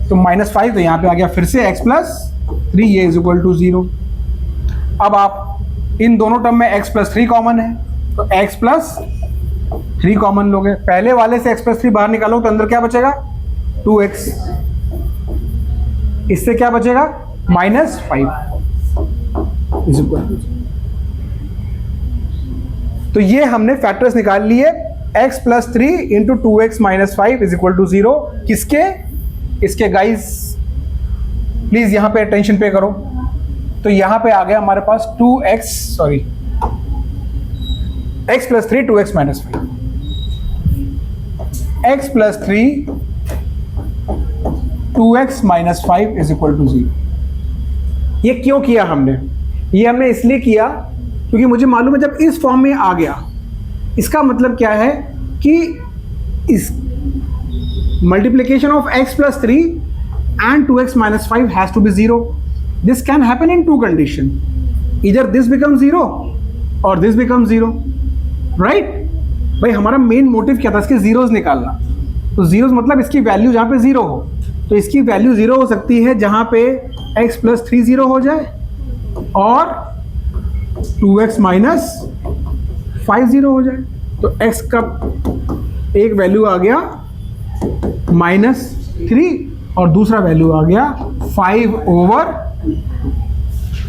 तो -5 तो यहाँ पे आ गया फिर से x + 3 ये = 0। अब आप इन दोनों टर्म में x + 3 कॉमन है तो x + 3 कॉमन लोगे। पहले वाले से x + 3 बाहर निकालो तो अंदर क्या बचेगा? 2x। इससे क्या बचेगा? -5 = तो ये हमने फैक्टर्स निकाल लिए, x + 3 × 2x - 5 = 0। किसके? इसके गाइस, प्लीज यहां पे अटेंशन पे करो। तो यहां पे आ गया हमारे पास x + 3 2x - 5, x + 3 2x - 5 = 0। ये क्यों किया हमने? ये हमने इसलिए किया क्योंकि मुझे मालूम है जब इस फॉर्म में आ गया, इसका मतलब क्या है कि इस multiplication of x + 3 and 2x - 5 has to be 0. This can happen in 2 conditions. Either this becomes 0 or this becomes 0. Right? भाई हमारा मेन मोटिव क्या था? इसके जीरोस निकालना। तो जीरोस मतलब इसकी वैल्यू जहाँ पे 0 हो, तो इसकी वैल्यू 0 हो सकती है जहाँ पे x + 3 0 हो जाए और 2x - 5 0 हो जाए। तो x का एक वैल्यू आ गया -3 और दूसरा वैल्यू आ गया 5/।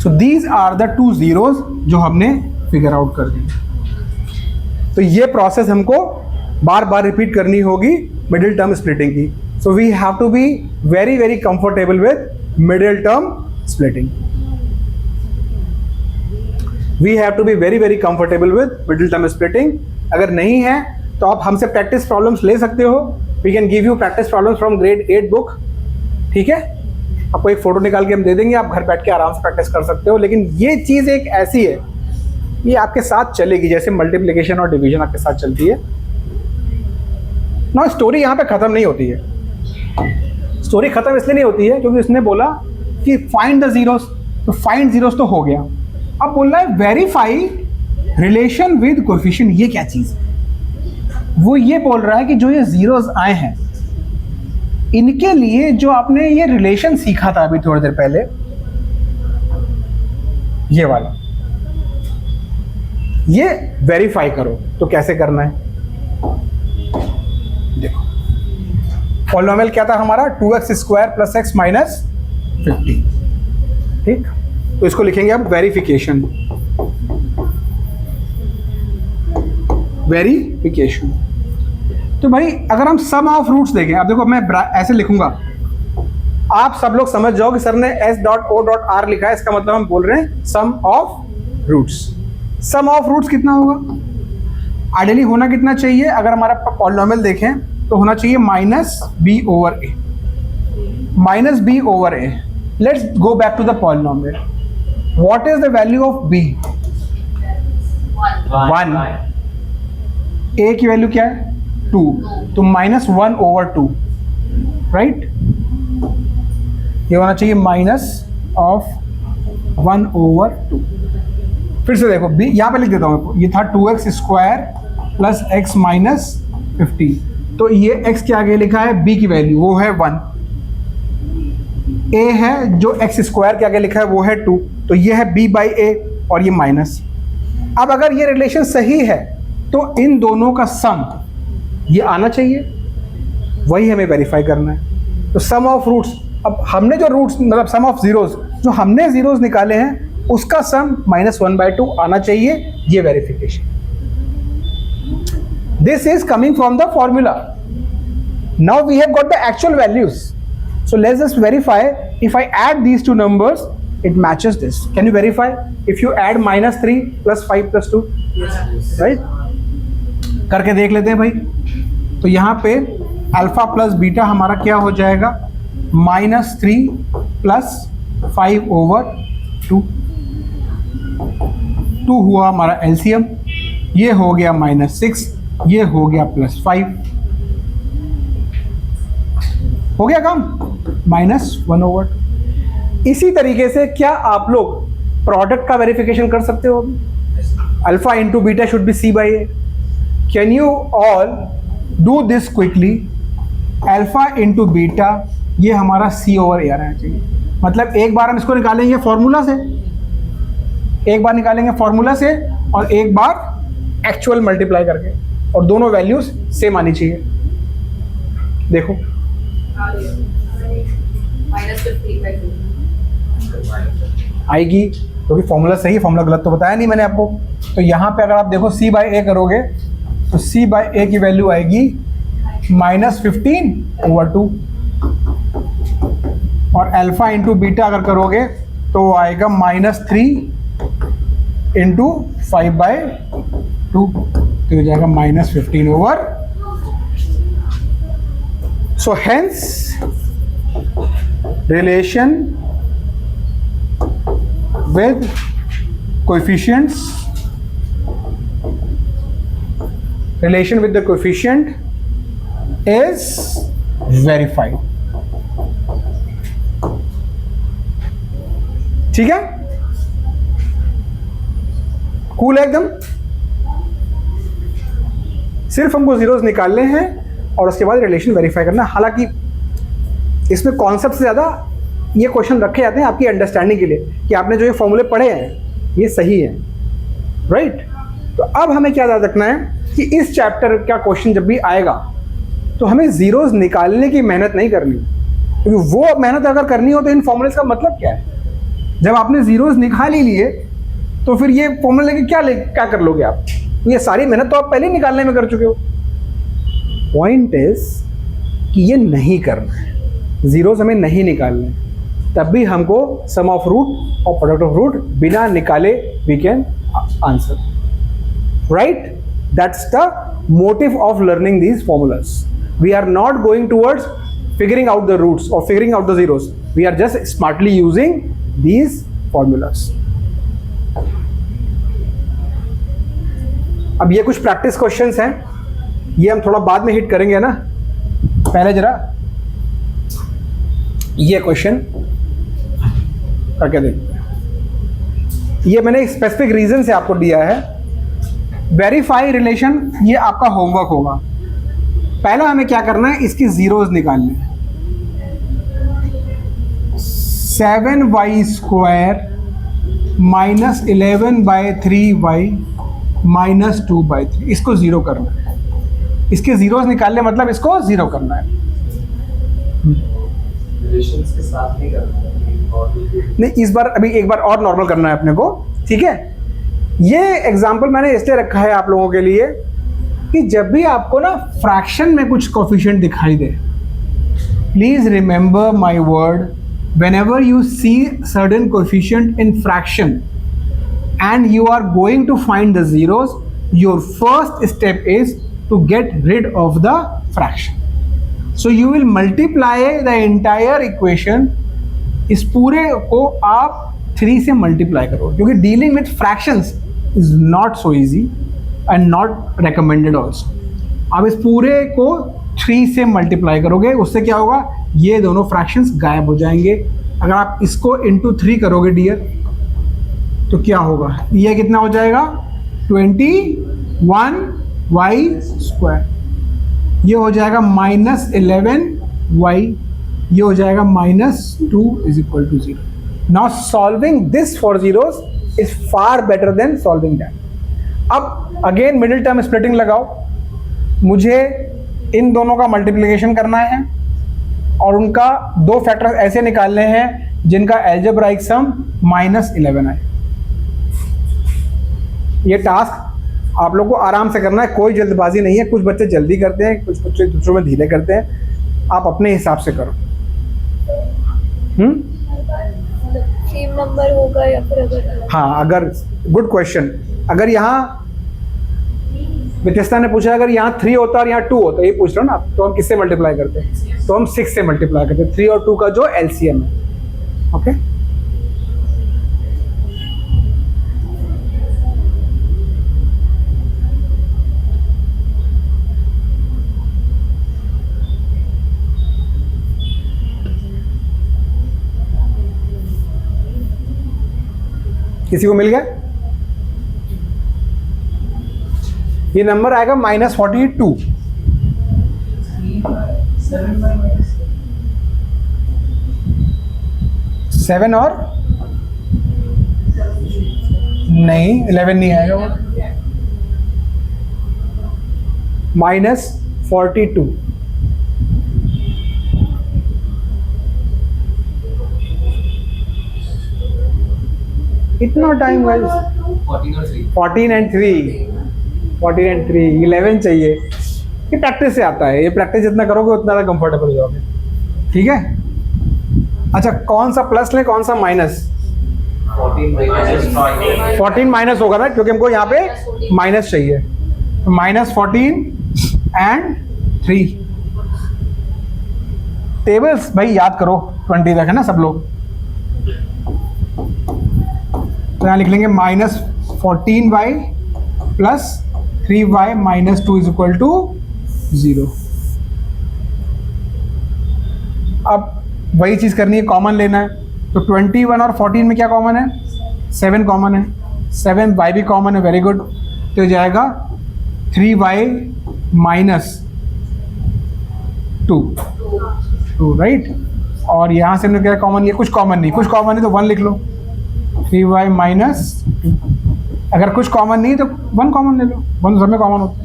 So these are the 2 zeros जो हमने फिगर आउट कर दी। तो ये प्रोसेस हमको बार बार रिपीट करनी होगी मिडिल टर्म स्प्लिटिंग की। So we have to be very very comfortable with middle term splitting. We have to be very very comfortable with middle term splitting. अगर नहीं है तो आप हमसे प्रैक्टिस प्रॉब्लम्स ले सकते हो। We can give you practice problems from grade 8 book. ठीक है, आपको एक फोटो निकाल के हम दे देंगे, आप घर बैठ के आराम से प्रैक्टिस कर सकते हो। लेकिन ये चीज़ एक ऐसी है, ये आपके साथ चलेगी जैसे मल्टीप्लिकेशन और डिवीजन आपके साथ चलती है ना। स्टोरी यहाँ पे ख़त्म नहीं होती है। स्टोरी ख़त्म इसलिए नहीं होती है क्योंकि उसने बोला कि फाइंड द जीरोस, तो फाइंड जीरोस तो हो गया। अब बोल रहा है वेरीफाई रिलेशन विद कोएफिशिएंट। ये क्या चीज़ है? वो ये बोल रहा है कि जो ये जीरोस आए हैं इनके लिए जो आपने ये रिलेशन सीखा था अभी थोड़ी देर पहले, ये वाला, ये वेरीफाई करो। तो कैसे करना है? देखो, पॉलिनोमियल क्या था हमारा? 2x² + x - 15। ठीक, तो इसको लिखेंगे अब वेरिफिकेशन। वेरिफिकेशन तो भाई अगर हम सम ऑफ रूट्स देखें, अब देखो मैं ऐसे लिखूंगा, आप सब लोग समझ जाओ कि सर ने S.O.R लिखा है, इसका मतलब हम बोल रहे हैं sum of roots. Sum of roots कितना होगा? आइडियली होना कितना चाहिए? अगर हमारा पॉलिनोमियल देखें तो होना चाहिए -b/a। -b/a। Let's go back to the polynomial. What is the value of b? 1। a की वैल्यू क्या है? 2, तो -1/2। राइट, ये होना चाहिए माइनस ऑफ 1/2। फिर से देखो b, यहाँ पे लिख देता हूँ, ये था 2x square plus x minus 15, तो ये x के आगे लिखा है b की वैल्यू, वो है 1, a है जो x स्क्वायर के आगे लिखा है वो है 2, तो ये है b बाई a और ये माइनस। अब अगर ये रिलेशन सही है तो इन दोनों का सम ये आना चाहिए, वही हमें वेरीफाई करना है। तो सम ऑफ रूट्स, अब हमने जो रूट्स मतलब सम ऑफ जीरोस, जो हमने जीरोस निकाले हैं उसका सम -1/2 आना चाहिए, ये verification. This is coming from the formula. Now we have got the actual values, so let's just verify if I add these two numbers it matches this. Can you verify if you add -3 plus 5 plus 2? Right? करके देख लेते हैं भाई। तो यहाँ पे alpha plus beta हमारा क्या हो जाएगा, -3 प्लस 5/2, 2 हुआ हमारा एलसीएम, ये हो गया -6, ये हो गया +5, हो गया काम, -1/2। इसी तरीके से क्या आप लोग प्रोडक्ट का वेरिफिकेशन कर सकते हो? Alpha into beta should be c by a। Can you all do this quickly? Alpha into beta ये हमारा c/a रहना चाहिए। मतलब एक बार हम इसको निकालेंगे फॉर्मूला से, एक बार निकालेंगे फॉर्मूला से और एक बार एक्चुअल मल्टीप्लाई करके, और दोनों वैल्यूज सेम आनी चाहिए। देखो आएगी, क्योंकि फॉर्मूला सही है, फॉर्मूला गलत तो बताया नहीं मैंने आपको। तो यहाँ पे अगर आप देखो c/a करोगे तो c/a की वैल्यू आएगी -15/2, और अल्फा इंटू बीटा अगर करोगे तो आएगा -3 इंटू 5/2, तो हो जाएगा -15/। So hence relation with coefficients, relation with the coefficient is verified। ठीक है, कूल है एकदम। सिर्फ हमको जीरोस निकालने हैं और उसके बाद रिलेशन वेरीफाई करना। हालांकि इसमें कॉन्सेप्ट से ज़्यादा ये क्वेश्चन रखे जाते हैं आपकी अंडरस्टैंडिंग के लिए कि आपने जो ये फॉर्मूले पढ़े हैं ये सही है, राइट। तो अब हमें क्या याद रखना है कि इस चैप्टर का क्वेश्चन जब भी आएगा तो हमें जीरोस निकालने की मेहनत नहीं करनी, क्योंकि वो मेहनत अगर करनी हो तो इन फॉर्मूलेस का मतलब क्या है? जब आपने जीरोस निकाल ही लिए तो फिर ये फॉर्मूले लेके क्या कर लोगे आप? ये सारी मेहनत तो आप पहले ही निकालने में कर चुके हो। पॉइंट इज कि ये नहीं करना है, जीरोस हमें नहीं निकालने, तब भी हमको सम ऑफ रूट और प्रोडक्ट ऑफ रूट बिना निकाले we can answer, right. That's the motive of learning these formulas. We are not going towards figuring out the roots or figuring out the zeros, we are just smartly using these formulas। अब ये कुछ practice questions हैं, ये हम थोड़ा बाद में hit करेंगे ना, पहले जरा ये क्वेश्चन करके देखते हैं। ये मैंने एक स्पेसिफिक रीजन से आपको दिया है। वेरीफाई रिलेशन, ये आपका होमवर्क होगा। पहला हमें क्या करना है, इसकी जीरोस निकालने हैं। 7y स्क्वायर -11/3y -2/3, इसको जीरो करना है। इसके जीरोस निकालने मतलब इसको जीरो करना है। रिलेशंस के साथ नहीं करना नहीं, इस बार अभी एक बार और नॉर्मल करना है अपने को, ठीक है। ये एग्जांपल मैंने इसलिए रखा है आप लोगों के लिए कि जब भी आपको ना फ्रैक्शन में कुछ कोफिशिएंट दिखाई दे, please remember my word, whenever you see certain coefficient in fraction and you are going to find the zeros, your first step is to get rid of the fraction. So you will multiply the entire equation, इस पूरे को आप 3 से multiply करो, क्योंकि dealing with fractions is not so easy and not recommended also. आप इस पूरे को 3 से मल्टीप्लाई करोगे, उससे क्या होगा, ये दोनों फ्रैक्शंस गायब हो जाएंगे। अगर आप इसको इंटू 3 करोगे डियर तो क्या होगा, ये कितना हो जाएगा 21y², ये हो जाएगा -11y, ये हो जाएगा -2 = 0। Now solving this for zeros is far better than solving that. अब अगेन मिडिल टर्म स्प्लिटिंग लगाओ, मुझे इन दोनों का मल्टीप्लिकेशन करना है और उनका दो फैक्टर्स ऐसे निकालने हैं जिनका अलजेब्राइक सम -11 आए। ये टास्क आप लोग को आराम से करना है, कोई जल्दबाजी नहीं है। कुछ बच्चे जल्दी करते हैं, कुछ बच्चे दूसरों में धीरे करते हैं, आप अपने हिसाब से करो। सेम नंबर होगा या फिर अगर हाँ, अगर गुड क्वेश्चन, अगर यहाँ वित्यस्ता ने पूछा अगर यहाँ 3 होता और यहाँ 2 होता, ये पूछ रहा हूँ ना आप, तो हम किससे मल्टीप्लाई करते हैं? तो हम 6 से मल्टीप्लाई करते हैं, 3 और 2 का जो एलसीएम है। ओके, किसी को मिल गया? ये नंबर आएगा -42। 7 और नहीं 11 नहीं आएगा वो, -42। इतना टाइम गाइस, 14 and 3 11 चाहिए। ये प्रैक्टिस से आता है, ये प्रैक्टिस जितना करोगे उतना ज़्यादा कंफर्टेबल हो जाओगे। ठीक है, अच्छा कौन सा प्लस लें कौन सा माइनस? 14 माइनस होगा ना, क्योंकि हमको यहाँ पे माइनस चाहिए। -14 and 3। टेबल्स भाई याद करो 20 तक है ना सब लोग, तो यहाँ लिख लेंगे -14y + 3y - 2 = 0। अब वही चीज़ करनी है, कॉमन लेना है। तो 21 और 14 में क्या कॉमन है? 7 कॉमन है, 7y भी कॉमन है, वेरी गुड। तो जाएगा 3y - 2 राइट। और यहाँ से क्या कॉमन, ये कुछ कॉमन नहीं, कुछ कॉमन है तो 1 लिख लो, 3y - 2। अगर कुछ कॉमन नहीं तो 1 कॉमन ले लो, 1 सब में कॉमन होता है।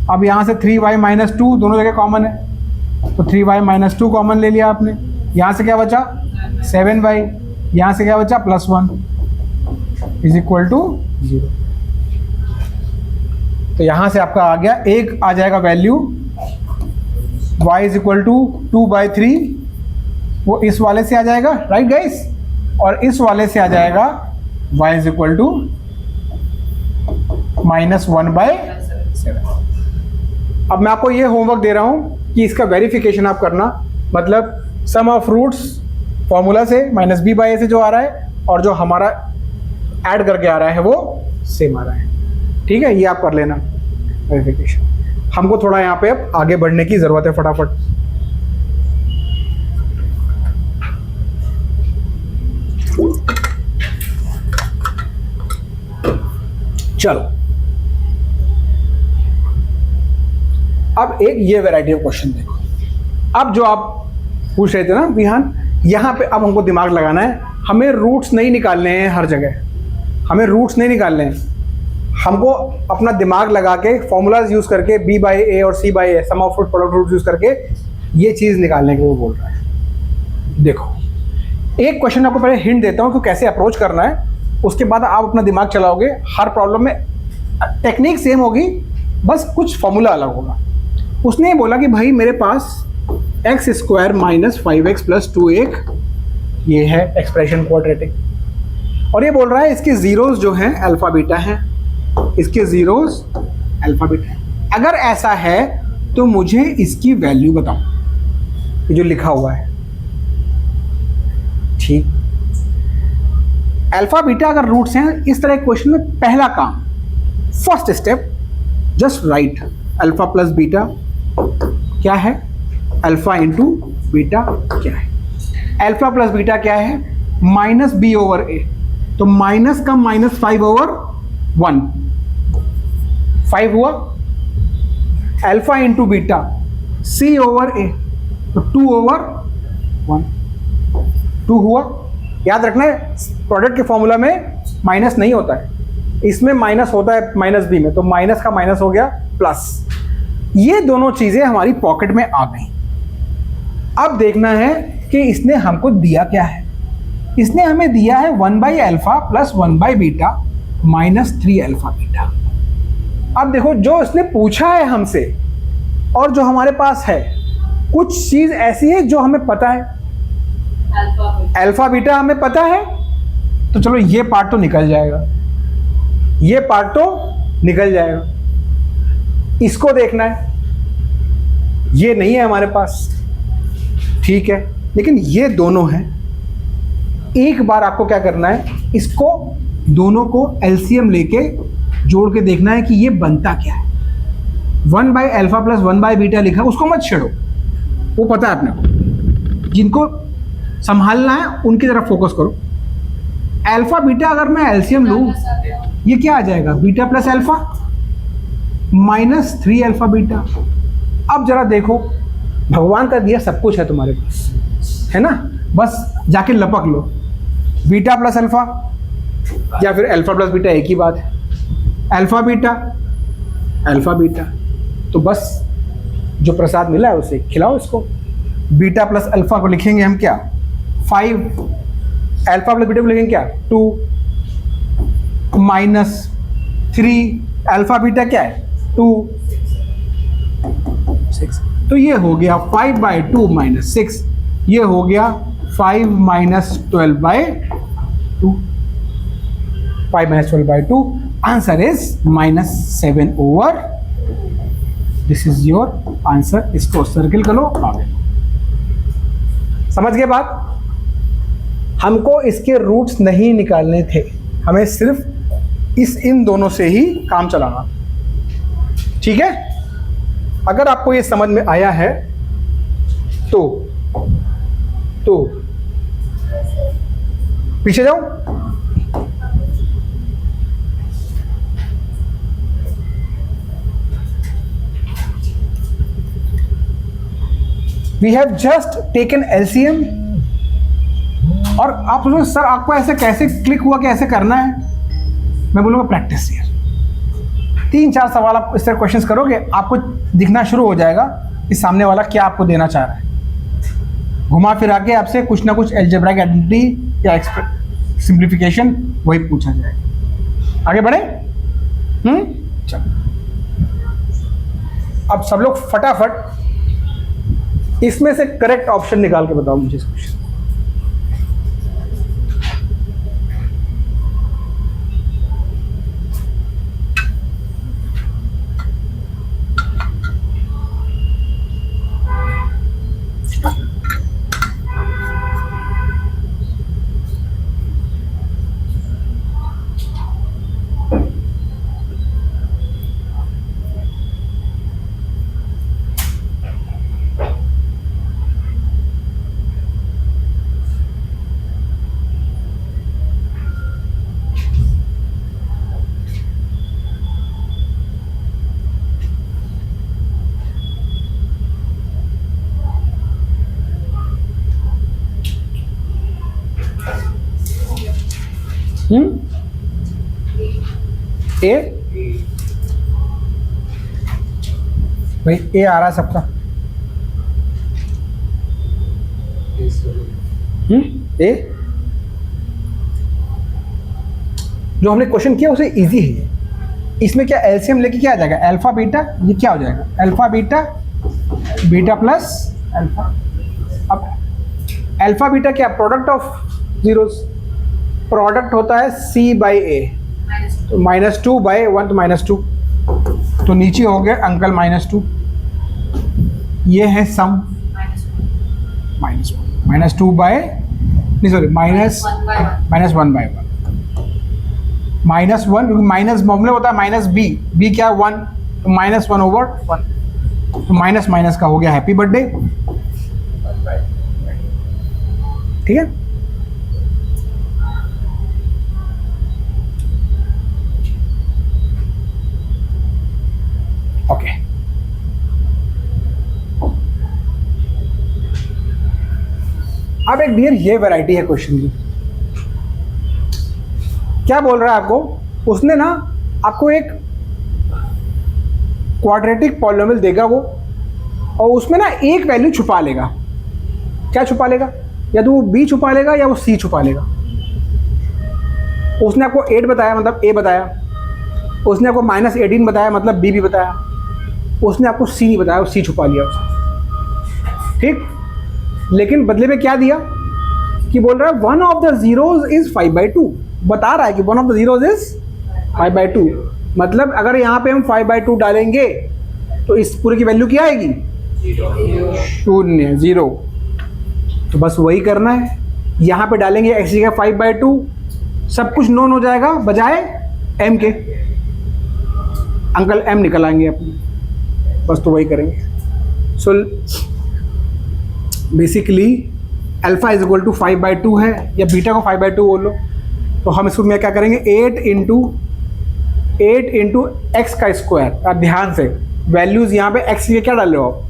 अब यहाँ से 3y - 2 दोनों जगह कॉमन है, तो 3y - 2 कॉमन ले लिया आपने। यहाँ से क्या बचा 7y, यहाँ से क्या बचा +1 = 0। तो यहाँ से आपका आ गया, एक आ जाएगा वैल्यू y = 2/3, वो इस वाले से आ जाएगा राइट गाइस, और इस वाले से आ जाएगा y = -1/7। अब मैं आपको ये होमवर्क दे रहा हूँ कि इसका वेरिफिकेशन आप करना, मतलब सम ऑफ रूट्स फॉर्मूला से -b/a से जो आ रहा है और जो हमारा ऐड करके आ रहा है वो सेम आ रहा है। ठीक है, ये आप कर लेना वेरिफिकेशन। हमको थोड़ा यहाँ पे अब आगे बढ़ने की ज़रूरत है फटाफट। चलो, अब एक ये वैरायटी ऑफ क्वेश्चन देखो। अब जो आप पूछ रहे थे ना विहान, यहाँ पे अब हमको दिमाग लगाना है। हमें रूट्स नहीं निकालने हैं हर जगह, हमें रूट्स नहीं निकालने हैं, हमको अपना दिमाग लगा के फॉर्मूलाज यूज़ करके b/a और c/a sum of root product roots use करके ये चीज़ निकालने के वो बोल रहा है। देखो, एक क्वेश्चन आपको पहले हिंट देता हूँ कि कैसे अप्रोच करना है, उसके बाद आप अपना दिमाग चलाओगे। हर प्रॉब्लम में टेक्निक सेम होगी, बस कुछ फॉर्मूला अलग होगा। उसने ये बोला कि भाई मेरे पास x² - 5x + 2 ये है एक्सप्रेशन क्वाड्रेटिक, और ये बोल रहा है इसके ज़ीरोज़ जो हैं अल्फ़ा बीटा हैं, इसके ज़ीरोज़ अल्फ़ा बीटा हैं। अगर ऐसा है तो मुझे इसकी वैल्यू बताओ, ये जो लिखा हुआ है। ठीक, अल्फ़ा बीटा अगर रूट्स हैं इस तरह क्वेश्चन में, पहला काम, first step, just right alpha + beta क्या है, अल्फ़ा × बीटा क्या है। अल्फा प्लस बीटा क्या है, माइनस बी ओवर ए, तो माइनस का माइनस 5 ओवर 1, 5 हुआ। अल्फा इंटू बीटा सी ओवर ए, तो 2 ओवर 1, 2 हुआ। याद रखना है प्रोडक्ट के फॉर्मूला में माइनस नहीं होता है, इसमें माइनस होता है माइनस बी में, तो माइनस का माइनस हो गया प्लस। ये दोनों चीजें हमारी पॉकेट में आ गई। अब देखना है कि इसने हमको दिया क्या है। इसने हमें दिया है 1 by alpha plus 1 by beta minus 3 alpha beta. अब देखो जो इसने पूछा है हमसे और जो हमारे पास है, कुछ चीज ऐसी है जो हमें पता है, अल्फा बीटा हमें पता है, तो चलो ये पार्ट तो निकल जाएगा, ये पार्ट तो निकल जाएगा। इसको देखना है, ये नहीं है हमारे पास, ठीक है, लेकिन ये दोनों हैं। एक बार आपको क्या करना है, इसको दोनों को एलसीएम लेके जोड़ के देखना है कि ये बनता क्या है। 1 by alpha plus 1 by beta लिखा, उसको मत छेड़ो, वो पता है अपने को। जिनको संभालना है उनकी तरफ फोकस करो। अल्फा बीटा अगर मैं एलसीएम लूँ, ये क्या आ जाएगा, beta plus alpha minus 3 alpha beta. अब जरा देखो, भगवान का दिया सब कुछ है तुम्हारे पास, है ना, बस जाके लपक लो। बीटा प्लस अल्फा या फिर अल्फा प्लस बीटा एक ही बात है, अल्फा बीटा अल्फा बीटा, तो बस जो प्रसाद मिला है उसे खिलाओ इसको। बीटा प्लस अल्फा को लिखेंगे हम क्या, 5, अल्फा प्लस बीटा को लिखेंगे क्या, 2 माइनस 3 अल्फा बीटा क्या है, 2 6, तो ये हो गया 5 बाई 2 माइनस 6, ये हो गया 5 minus 12 by 2, 5 minus 12 by 2, answer is minus 7 over, this is your answer. इसको सर्किल करो, आगे समझ गए बात। हमको इसके रूट्स नहीं निकालने थे, हमें सिर्फ इन दोनों से ही काम चलाना, ठीक है। अगर आपको ये समझ में आया है तो पीछे जाओ। We have just taken LCM, और आप सोचो सर आपको ऐसे कैसे क्लिक हुआ कि ऐसे करना है। मैं बोलूँगा प्रैक्टिस यार, 3-4 सवाल आप इस तरह क्वेश्चंस करोगे, आपको दिखना शुरू हो जाएगा कि सामने वाला क्या आपको देना चाह रहा है। घुमा फिरा के आपसे कुछ ना कुछ अलजेब्राइक आइडेंटिटी या सिंप्लीफिकेशन वही पूछा जाएगा। आगे बढ़े, चलो अब सब लोग फटाफट इसमें से करेक्ट ऑप्शन निकाल के बताओ मुझे इस क्वेश्चन। ए भाई, ए आ रहा है सबका, ए जो हमने क्वेश्चन किया उसे इजी है। इसमें क्या एलसीएम लेके क्या आ जाएगा, अल्फा बीटा, ये क्या हो जाएगा, alpha beta beta plus alpha. अब अल्फा बीटा क्या, प्रोडक्ट ऑफ जीरोस, प्रोडक्ट होता है सी बाई ए, तो -2 बाई 1, तो -2, तो नीचे हो गया अंकल -2, ये है सम -2 बाय नहीं सॉरी -1 बाई 1, -1 क्योंकि माइनस मामले होता है माइनस बी क्या 1, तो -1 ओवर 1, तो माइनस का हो गया हैप्पी बर्थडे। ठीक है, ओके। अब एक डियर ये वैरायटी है क्वेश्चन की, क्या बोल रहा है आपको, उसने ना आपको एक क्वाड्रेटिक पॉलिनोमियल देगा वो, और उसमें ना एक वैल्यू छुपा लेगा। क्या छुपा लेगा? या तो वो बी छुपा लेगा या वो सी छुपा लेगा। उसने आपको 8 बताया मतलब ए बताया, उसने आपको -18 बताया मतलब बी भी बताया, उसने आपको सी नहीं बताया, वो सी छुपा लिया उसने, ठीक। लेकिन बदले में क्या दिया कि बोल रहा है 1 ऑफ द जीरोज इज 5/2, बता रहा है कि 1 ऑफ द जीरोज इज 5/2। मतलब अगर यहाँ पे हम 5/2 डालेंगे तो इस पूरे की वैल्यू क्या आएगी? 0, 0। तो बस वही करना है, यहाँ पे डालेंगे x की जगह 5/2, सब कुछ नोन हो जाएगा बजाय m के, अंकल m निकल आएंगे अपने, बस तो वही करेंगे। So basically alpha is equal to 5/2 है, या बीटा को 5/2 बोल लो, तो हम इसको में क्या करेंगे 8 इंटू एक्स का स्क्वायर। अब ध्यान से वैल्यूज़ यहाँ पे x की क्या डाल रहे हो आप?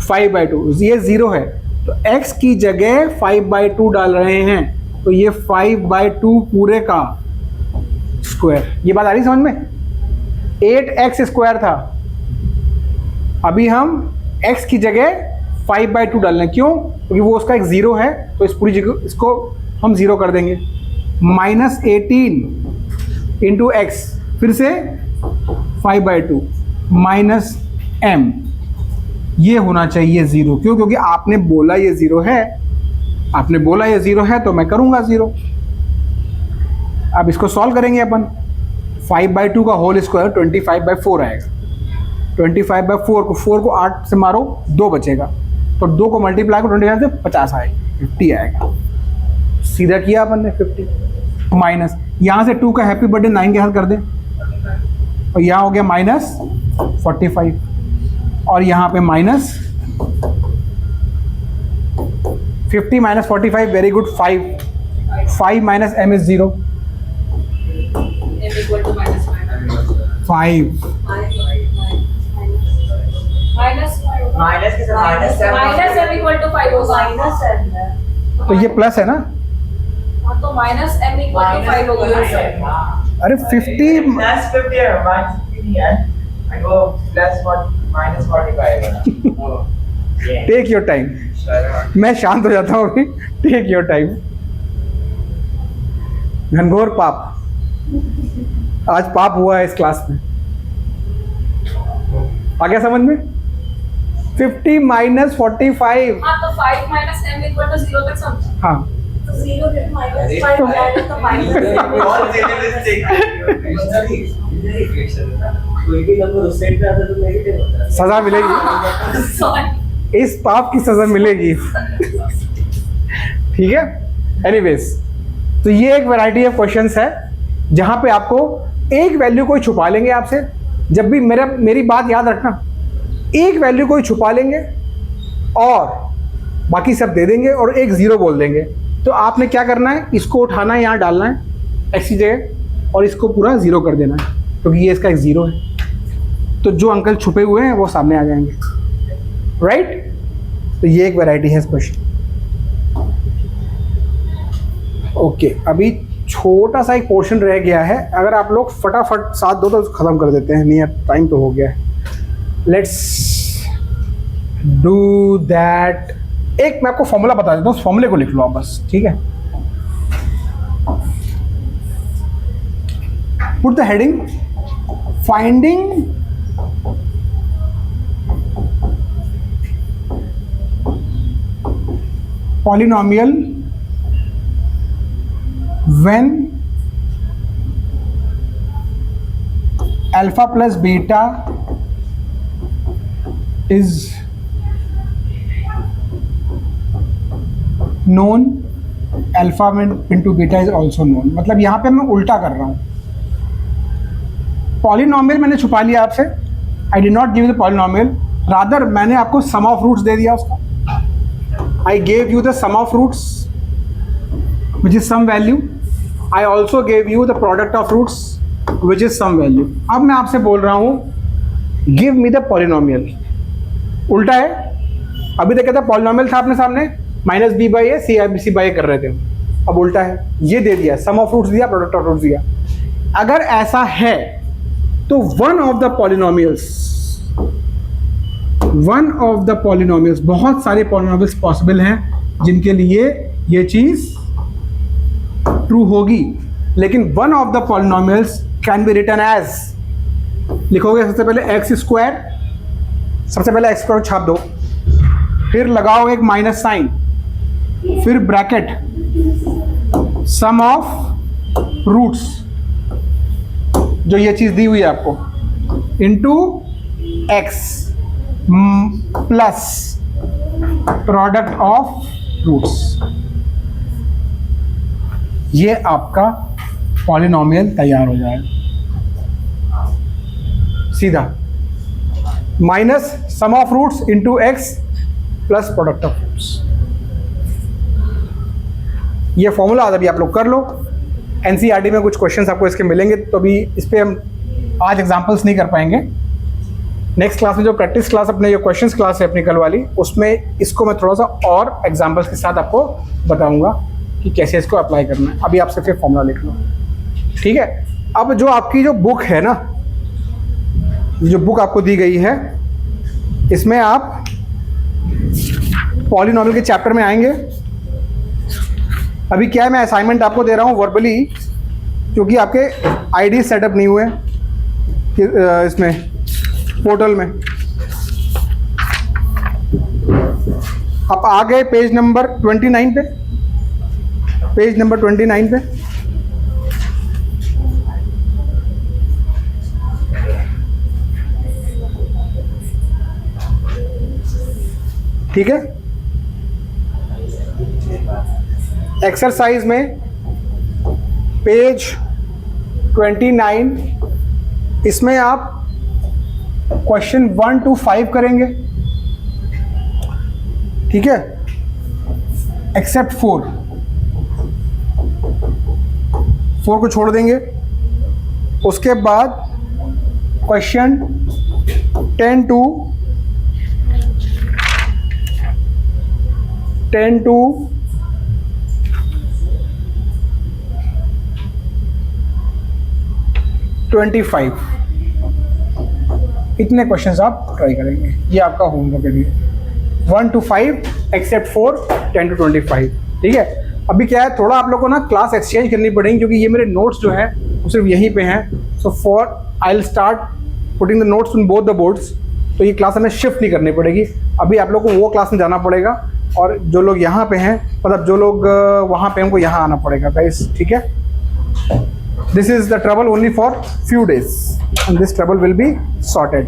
5/2, ये 0 है तो x की जगह 5/2 डाल रहे हैं, तो ये 5/2 पूरे का स्क्वायर। ये बात आ रही समझ में? 8x स्क्वायर था, अभी हम x की जगह 5/2 डाल रहे हैं, क्यों? क्योंकि वो उसका एक 0 है, तो इस पूरी जगह इसको हम 0 कर देंगे। -18 इंटू एक्स, फिर से 5/2 माइनस m, ये होना चाहिए 0। क्यों? क्योंकि आपने बोला ये 0 है, आपने बोला ये 0 है तो मैं करूँगा 0। अब इसको सॉल्व करेंगे अपन, 5/2 का होल स्क्वायर 25/4 आएगा। 25/4 को 4 को 8 से मारो 2 बचेगा, तो 2 को मल्टीप्लाई करो 25 से 50 आएगा, 50 आएगा। सीधा किया अपन ने 50 माइनस, यहाँ से 2 का हैप्पी बर्थडे 9 के साथ कर दें, और यहाँ हो गया -45, और यहाँ पे -50 - 45, very good, 5 minus m is 0, m equal to -5. 5 minus के साथ माइनस m equal to 5 होगा। तो ये प्लस है ना? हाँ, तो माइनस m equal to 5 होगा ना सर? अरे 50 प्लस 50 है, -50 नहीं है, आई गो प्लस -45 टेक योर टाइम, मैं शांत हो जाता हूँ अभी, टेक योर टाइम। घनघोर पाप, आज पाप हुआ है इस क्लास में, आ गया समझ में? 50 माइनस 45, हाँ, तो 5 माइनस m equal to 0 तक समझा। हाँ 0 माइनस 5 डालो तो बहुत कोई भी नंबर उस साइड पे आता है तो नेगेटिव होता है। सजा मिलेगी, सॉरी। इस पाप की सजा मिलेगी, ठीक है। एनीवेज, तो ये एक वैरायटी ऑफ क्वेश्चंस है जहां पे आपको एक वैल्यू कोई छुपा लेंगे आपसे। जब भी मेरी बात याद रखना, एक वैल्यू कोई छुपा लेंगे और बाकी सब दे देंगे और एक 0 बोल देंगे। तो आपने क्या करना है, इसको उठाना है, यहाँ डालना है x की जगह, और इसको पूरा 0 कर देना है, क्योंकि ये इसका एक 0 है। तो जो अंकल छुपे हुए हैं वो सामने आ जाएंगे, राइट? तो ये एक वैरायटी है इस क्वेश्चन। ओके, अभी छोटा सा एक पोर्शन रह गया है, अगर आप लोग फटाफट साथ दो तो ख़त्म कर देते हैं, नहीं अब टाइम तो हो गया है। Let's do that. एक मैं आपको फॉर्मूला बता देता हूँ, उस फॉर्मूले को लिख लो आप बस, ठीक है। Put the heading finding polynomial when alpha plus beta is known, alpha into beta is also known। मतलब यहाँ पे मैं उल्टा कर रहा हूँ, पॉलिनॉमियल मैंने छुपा लिया आपसे, I did not give the polynomial, rather मैंने आपको सम ऑफ रूट्स दे दिया उसका। I gave you the sum of roots, which is some value. I also gave you the product of roots, which is some value. अब मैं आपसे बोल रहा हूँ give me the polynomial. उल्टा है, अभी तक कहता पॉलिनोमियल था अपने सामने minus b by a c by a कर रहे थे, अब उल्टा है, ये दे दिया सम ऑफ रूट्स दिया, प्रोडक्ट ऑफ रूट्स दिया. अगर ऐसा है तो वन ऑफ द पॉलिनोमियल्स, बहुत सारे पॉलिनोमियल्स पॉसिबल हैं जिनके लिए ये चीज ट्रू होगी, लेकिन one of the polynomials can be written as, लिखोगे सबसे पहले एक्स स्क्वायर, सबसे पहले एक्स स्क्वायर छाप दो, फिर लगाओ एक माइनस साइन, फिर ब्रैकेट सम ऑफ रूट्स जो ये चीज दी हुई है आपको into x plus product of roots, ये आपका पॉलिनोमियल तैयार हो जाएगा सीधा. Minus sum of roots into x plus product of roots. ये फॉर्मूला अभी आप लोग कर लो. एनसीईआरटी में कुछ क्वेश्चंस आपको इसके मिलेंगे, तो अभी इस पर हम आज एग्जांपल्स नहीं कर पाएंगे. नेक्स्ट क्लास में जो प्रैक्टिस क्लास अपने जो क्वेश्चंस क्लास है अपनी कल वाली, उसमें इसको मैं थोड़ा सा और एग्जांपल्स के साथ आपको बताऊंगा कि कैसे इसको अप्लाई करना है. अभी आप सिर्फ फॉर्मूला लिख लो, ठीक है. अब जो आपकी जो बुक है ना, जो बुक आपको दी गई है, इसमें आप पॉलिनोमियल के चैप्टर में आएंगे. अभी क्या है, मैं असाइनमेंट आपको दे रहा हूँ वर्बली, क्योंकि आपके आईडी सेटअप नहीं हुए इसमें पोर्टल में. आप आ गए पेज नंबर 29 पे, पेज नंबर 29 पे. ठीक है. एक्सरसाइज में पेज 29, इसमें आप क्वेश्चन 1 to 5 करेंगे, ठीक है, एक्सेप्ट 4 को छोड़ देंगे. उसके बाद क्वेश्चन 10 to 25, इतने क्वेश्चंस आप ट्राई करेंगे. ये आपका होमवर्क है 1 to 5 एक्सेप्ट 4, 10 to 25. ठीक है. अभी क्या है, थोड़ा आप लोग को ना क्लास एक्सचेंज करनी पड़ेगी, क्योंकि ये मेरे नोट्स जो हैं वो सिर्फ यहीं पे हैं. So for I will start putting the notes in both the boards. तो ये क्लास हमें शिफ्ट नहीं करनी पड़ेगी. अभी आप लोग को वो क्लास में जाना पड़ेगा, और जो लोग यहाँ पे हैं, मतलब जो लोग वहाँ पे, उनको यहाँ आना पड़ेगा गाइस. ठीक है. This is the trouble only for few days, and this trouble will be sorted.